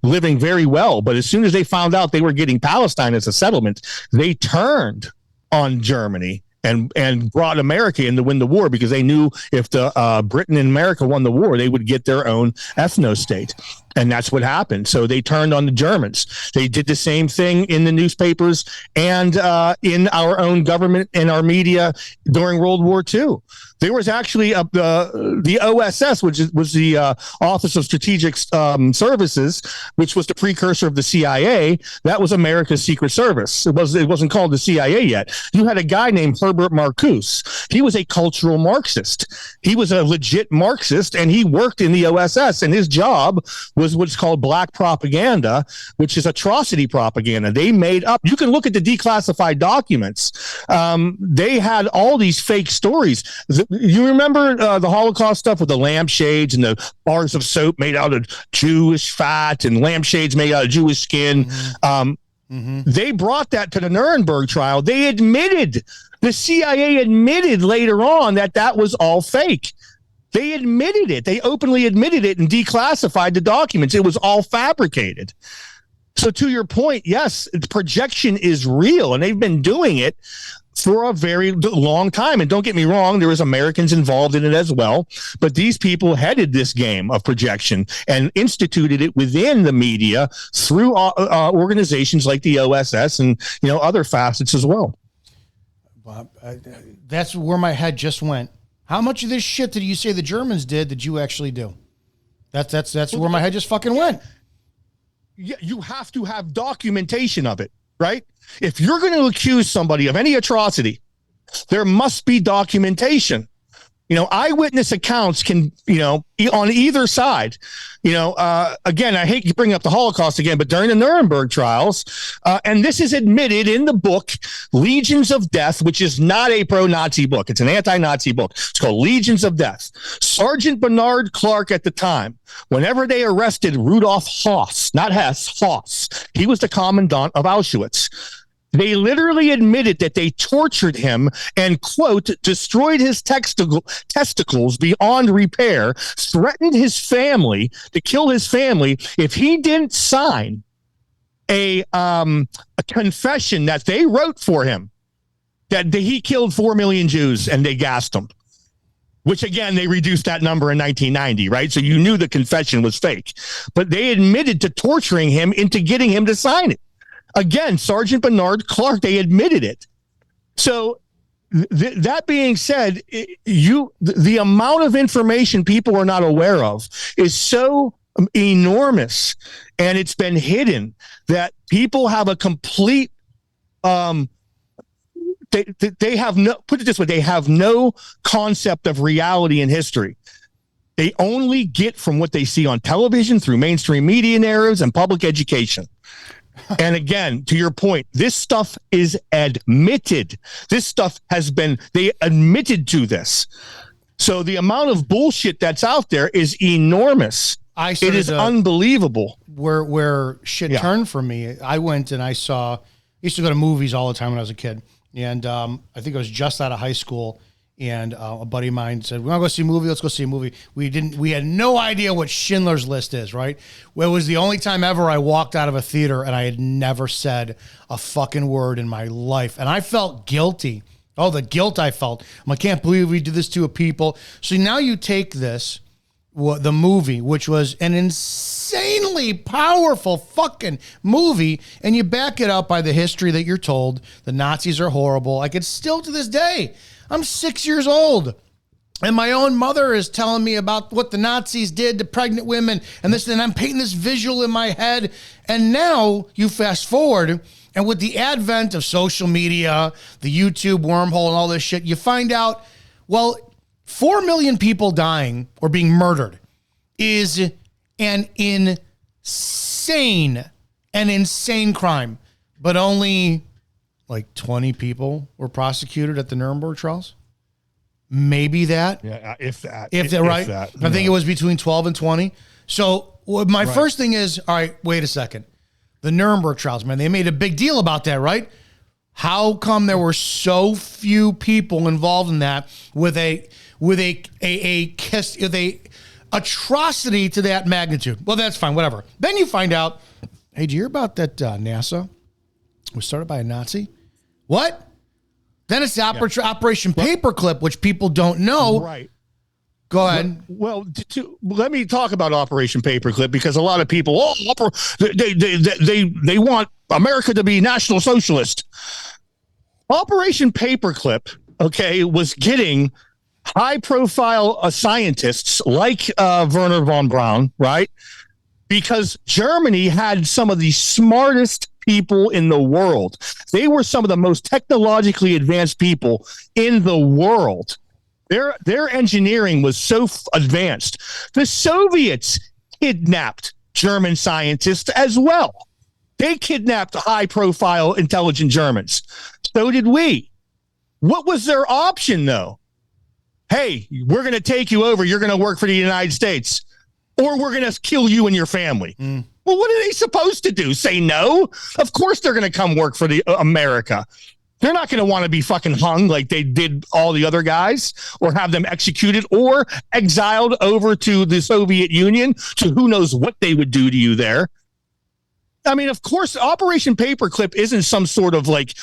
living very well. But as soon as they found out they were getting Palestine as a settlement, they turned on Germany and brought America in to win the war because they knew if the Britain and America won the war, they would get their own ethno-state. And that's what happened. So they turned on the Germans. They did the same thing in the newspapers and in our own government and our media during World War II. There was actually the OSS, which was the Office of Strategic Services, which was the precursor of the CIA. That was America's Secret Service. It wasn't called the CIA yet. You had a guy named Herbert Herbert Marcuse. He was a cultural Marxist. He was a legit Marxist, and he worked in the OSS, and his job was what's called black propaganda, which is atrocity propaganda. They made up, you can look at the declassified documents. They had all these fake stories. You remember the Holocaust stuff with the lampshades and the bars of soap made out of Jewish fat and lampshades made out of Jewish skin? They brought that to the Nuremberg trial. They admitted, the CIA admitted later on that was all fake. They admitted it. They openly admitted it and declassified the documents. It was all fabricated. So to your point, yes, projection is real, and they've been doing it for a very long time. And don't get me wrong, there was Americans involved in it as well. But these people headed this game of projection and instituted it within the media through organizations like the OSS and, you know, other facets as well. Bob, that's where my head just went. How much of this shit did you say the Germans did you actually do? That's where my head just fucking went. Yeah, you have to have documentation of it, right? If you're going to accuse somebody of any atrocity, there must be documentation. You know, eyewitness accounts can, you know, on either side. You know, again, I hate to bring up the Holocaust again, but during the Nuremberg trials, and this is admitted in the book, Legions of Death, which is not a pro-Nazi book. It's an anti-Nazi book. It's called Legions of Death. Sergeant Bernard Clark at the time, whenever they arrested Rudolf Höss, not Hess, Höss, he was the commandant of Auschwitz. They literally admitted that they tortured him and, quote, destroyed his testicles beyond repair, threatened his family to kill his family if he didn't sign a confession that they wrote for him that he killed 4 million Jews and they gassed them. Which, again, they reduced that number in 1990, right? So you knew the confession was fake. But they admitted to torturing him into getting him to sign it. Again, Sergeant Bernard Clark, they admitted it. So that being said, the amount of information people are not aware of is so enormous, and it's been hidden, that people have a complete they have no, put it this way, they have no concept of reality and history. They only get from what they see on television, through mainstream media narratives and public education. And again, to your point, this stuff is admitted. This stuff has been, they admitted to this. So the amount of bullshit that's out there is enormous. It is unbelievable. Where shit turned for me, I went and I used to go to movies all the time when I was a kid. And I think I was just out of high school. And a buddy of mine said, "We want to go see a movie. Let's go see a movie." We had no idea what Schindler's List is, right? Well, it was the only time ever I walked out of a theater and I had never said a fucking word in my life. And I felt guilty. Oh, the guilt I felt. I can't believe we did this to a people. So now you take this, the movie, which was an insanely powerful fucking movie, and you back it up by the history that you're told. The Nazis are horrible. Like, it's still to this day. I'm 6 years old, and my own mother is telling me about what the Nazis did to pregnant women and this, and I'm painting this visual in my head. And now you fast forward, and with the advent of social media, the YouTube wormhole and all this shit, you find out, well, 4 million people dying or being murdered is an insane crime, but only like 20 people were prosecuted at the Nuremberg trials. Maybe that. Yeah, if that. Right? I think it was between 12 and 20. So my first thing is, all right, wait a second. The Nuremberg trials, man, they made a big deal about that, right? How come there were so few people involved in that with a atrocity to that magnitude? Well, that's fine, whatever. Then you find out, hey, did you hear about that NASA was started by a Nazi? What? Then it's the Operation Paperclip, which people don't know. Right. Go ahead. Well, let me talk about Operation Paperclip, because a lot of people, they want America to be National Socialist. Operation Paperclip, okay, was getting high-profile scientists like Werner von Braun, right? Because Germany had some of the smartest people in the world. They were some of the most technologically advanced people in the world. Their engineering was so advanced. The Soviets kidnapped German scientists as well. They kidnapped high-profile, intelligent Germans. So did we. What was their option, though? Hey, we're going to take you over. You're going to work for the United States, or we're going to kill you and your family. Well, what are they supposed to do? Say no? Of course they're going to come work for the America. They're not going to want to be fucking hung like they did all the other guys, or have them executed or exiled over to the Soviet Union to who knows what they would do to you there. I mean, of course, Operation Paperclip isn't some sort of like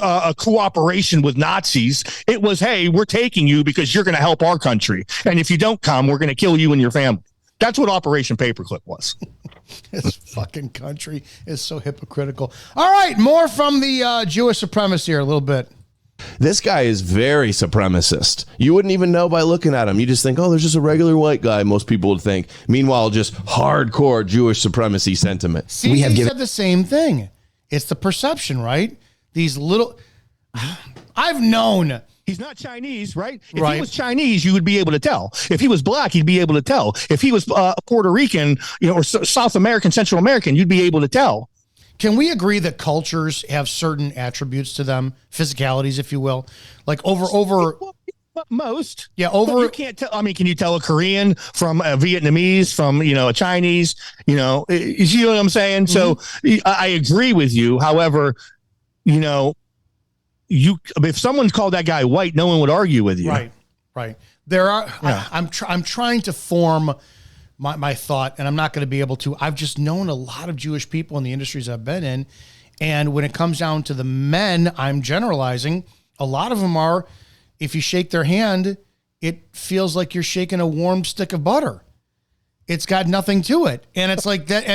a cooperation with Nazis. It was, hey, we're taking you because you're going to help our country. And if you don't come, we're going to kill you and your family. That's what Operation Paperclip was. This fucking country is so hypocritical. All right, more from the Jewish supremacy here a little bit. This guy is very supremacist. You wouldn't even know by looking at him. You just think, oh, there's just a regular white guy, most people would think. Meanwhile, just hardcore Jewish supremacy sentiment. See, we have said the same thing. It's the perception, right? These little... I've known... He's not Chinese, right? If he was Chinese, you would be able to tell. If he was black, you'd be able to tell. If he was Puerto Rican, or South American, Central American, you'd be able to tell. Can we agree that cultures have certain attributes to them, physicalities, if you will, like over most? Yeah, over. You can't tell. I mean, can you tell a Korean from a Vietnamese, from a Chinese? You know what I'm saying? So I agree with you. However, if someone called that guy white, no one would argue with you. Right. There are. Yeah. I'm trying to form my thought, and I'm not going to be able to. I've just known a lot of Jewish people in the industries I've been in, and when it comes down to the men, I'm generalizing. A lot of them are, if you shake their hand, it feels like you're shaking a warm stick of butter. It's got nothing to it, and it's like that.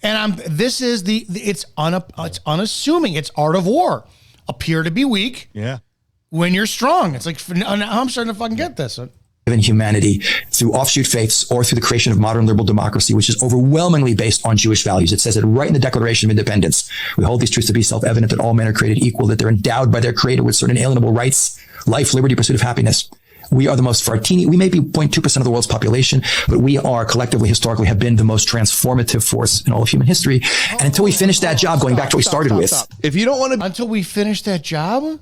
And This is it's unassuming. It's art of war. Appear to be weak. Yeah. When you're strong, it's like I'm starting to fucking get this. In humanity through offshoot faiths or through the creation of modern liberal democracy, which is overwhelmingly based on Jewish values. It says it right in the Declaration of Independence. We hold these truths to be self-evident, that all men are created equal, that they're endowed by their creator with certain inalienable rights, life, liberty, pursuit of happiness. We are the most, for our teeny, we may be 0.2% of the world's population, but we are collectively, historically, have been the most transformative force in all of human history. And until we finish that job, going back to what we started with. If you don't want to... Until we finish that job?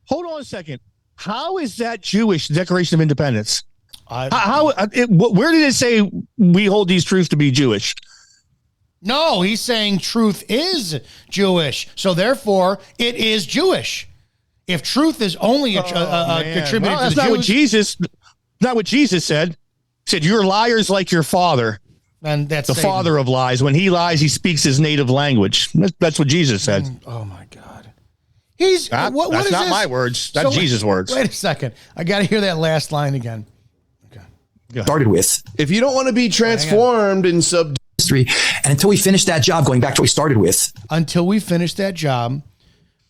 Hold on a second. How is that Jewish, Declaration of Independence? Where did it say we hold these truths to be Jewish? No, he's saying truth is Jewish, so therefore it is Jewish. If truth is only contributed to the Jews, not what Jesus said. He said, "You're liars like your father." And that's the father of lies. When he lies, he speaks his native language. That's what Jesus said. Oh my God. That's not my words. That's Jesus' words. Wait a second. I got to hear that last line again. Okay. Started with. If you don't want to be transformed in history, and until we finish that job, going back to what we started with. Until we finish that job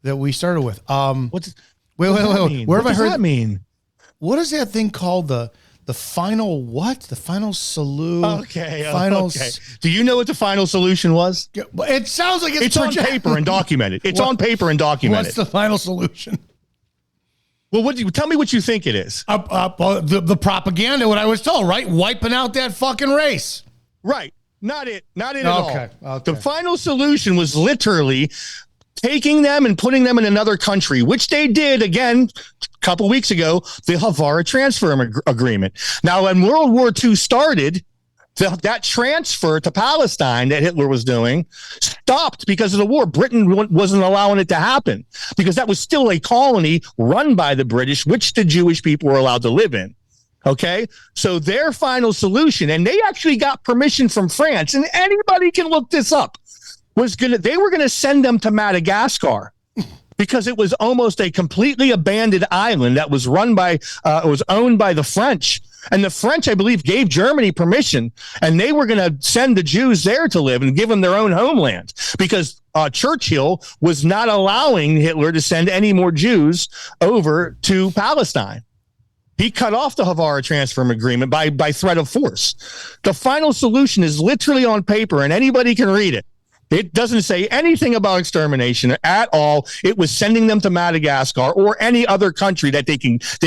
that we started with. Wait. Where have I heard that mean? What is that thing called? The final what? The final solution. Okay. Do you know what the final solution was? It sounds like it's on paper and documented. It's on paper and documented. What's the final solution? Well, tell me what you think it is. The propaganda, what I was told, right? Wiping out that fucking race. Right. Not it at all. Okay. The final solution was literally taking them and putting them in another country, which they did again a couple weeks ago, the Havara Transfer Agreement. Now, when World War II started, that transfer to Palestine that Hitler was doing stopped because of the war. Britain wasn't allowing it to happen because that was still a colony run by the British, which the Jewish people were allowed to live in. Okay, so their final solution, and they actually got permission from France, and anybody can look this up, they were gonna send them to Madagascar because it was almost a completely abandoned island that was run by was owned by the French. And the French, I believe, gave Germany permission, and they were going to send the Jews there to live and give them their own homeland because Churchill was not allowing Hitler to send any more Jews over to Palestine. He cut off the Havara Transfer Agreement by threat of force. The final solution is literally on paper, and anybody can read it. It doesn't say anything about extermination at all. It was sending them to Madagascar or any other country that they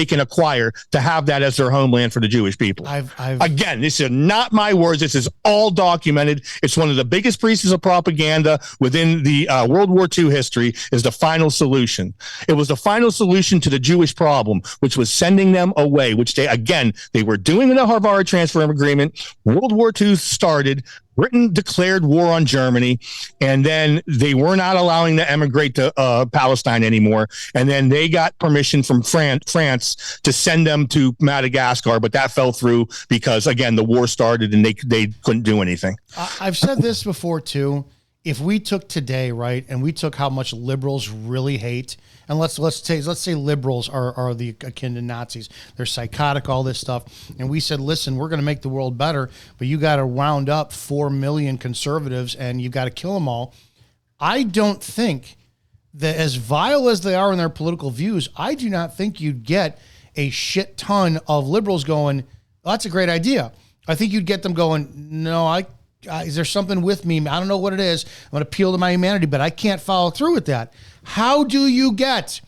can acquire to have that as their homeland for the Jewish people. Again, this is not my words. This is all documented. It's one of the biggest pieces of propaganda within the World War II history. Is the final solution. It was the final solution to the Jewish problem, which was sending them away. Which they were doing in the Harvard Transfer Agreement. World War II started. Britain declared war on Germany, and then they were not allowing to emigrate to Palestine anymore. And then they got permission from France to send them to Madagascar, but that fell through because, again, the war started and they couldn't do anything. I've said this before, too. If we took today, right, and we took how much liberals really hate, and let's say liberals are the akin to Nazis. They're psychotic, all this stuff. And we said, listen, we're going to make the world better, but you got to round up 4 million conservatives and you got to kill them all. I don't think that, as vile as they are in their political views, I do not think you'd get a shit ton of liberals going, oh, that's a great idea. I think you'd get them going, no, is there something with me? I don't know what it is. I'm going to appeal to my humanity, but I can't follow through with that. How do you get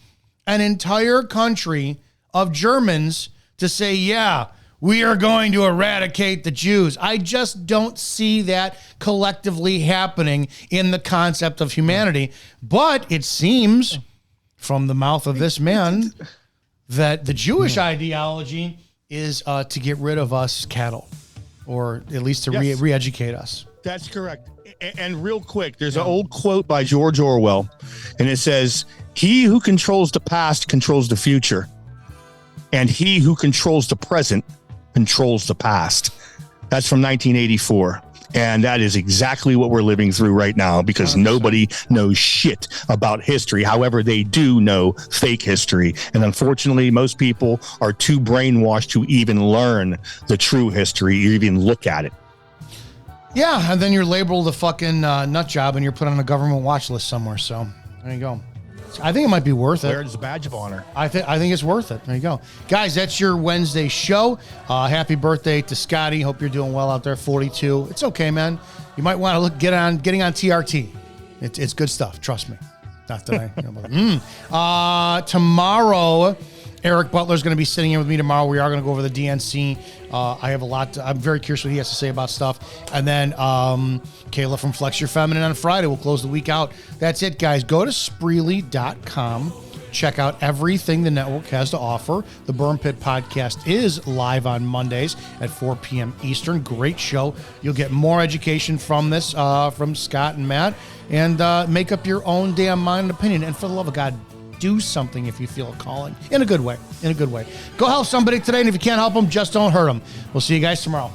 an entire country of Germans to say, yeah, we are going to eradicate the Jews? I just don't see that collectively happening in the concept of humanity. But it seems from the mouth of this man that the Jewish ideology is to get rid of us cattle, or at least to re-educate us. That's correct. And real quick, there's an old quote by George Orwell, and it says, "He who controls the past controls the future, and he who controls the present controls the past." That's from 1984. And that is exactly what we're living through right now, because 100%. Nobody knows shit about history. However, they do know fake history. And unfortunately, most people are too brainwashed to even learn the true history, or even look at it. Yeah, and then you're labeled a fucking nut job and you're put on a government watch list somewhere. So there you go. I think it might be worth it. Where's the badge of honor? I think it's worth it. There you go. Guys, that's your Wednesday show. Happy birthday to Scotty. Hope you're doing well out there, 42. It's okay, man. You might want to getting on TRT. It's good stuff. Trust me. Not that tomorrow, Eric Butler's going to be sitting in with me tomorrow. We are going to go over the DNC. I have a lot. I'm very curious what he has to say about stuff. And then Kayla from Flex Your Feminine on Friday. We'll close the week out. That's it, guys. Go to Spreely.com. Check out everything the network has to offer. The Burn Pit podcast is live on Mondays at 4 p.m. Eastern. Great show. You'll get more education from this, from Scott and Matt, and make up your own damn mind and opinion. And for the love of God, do something if you feel a calling. In a good way. Go help somebody today, and if you can't help them, just don't hurt them. We'll see you guys tomorrow.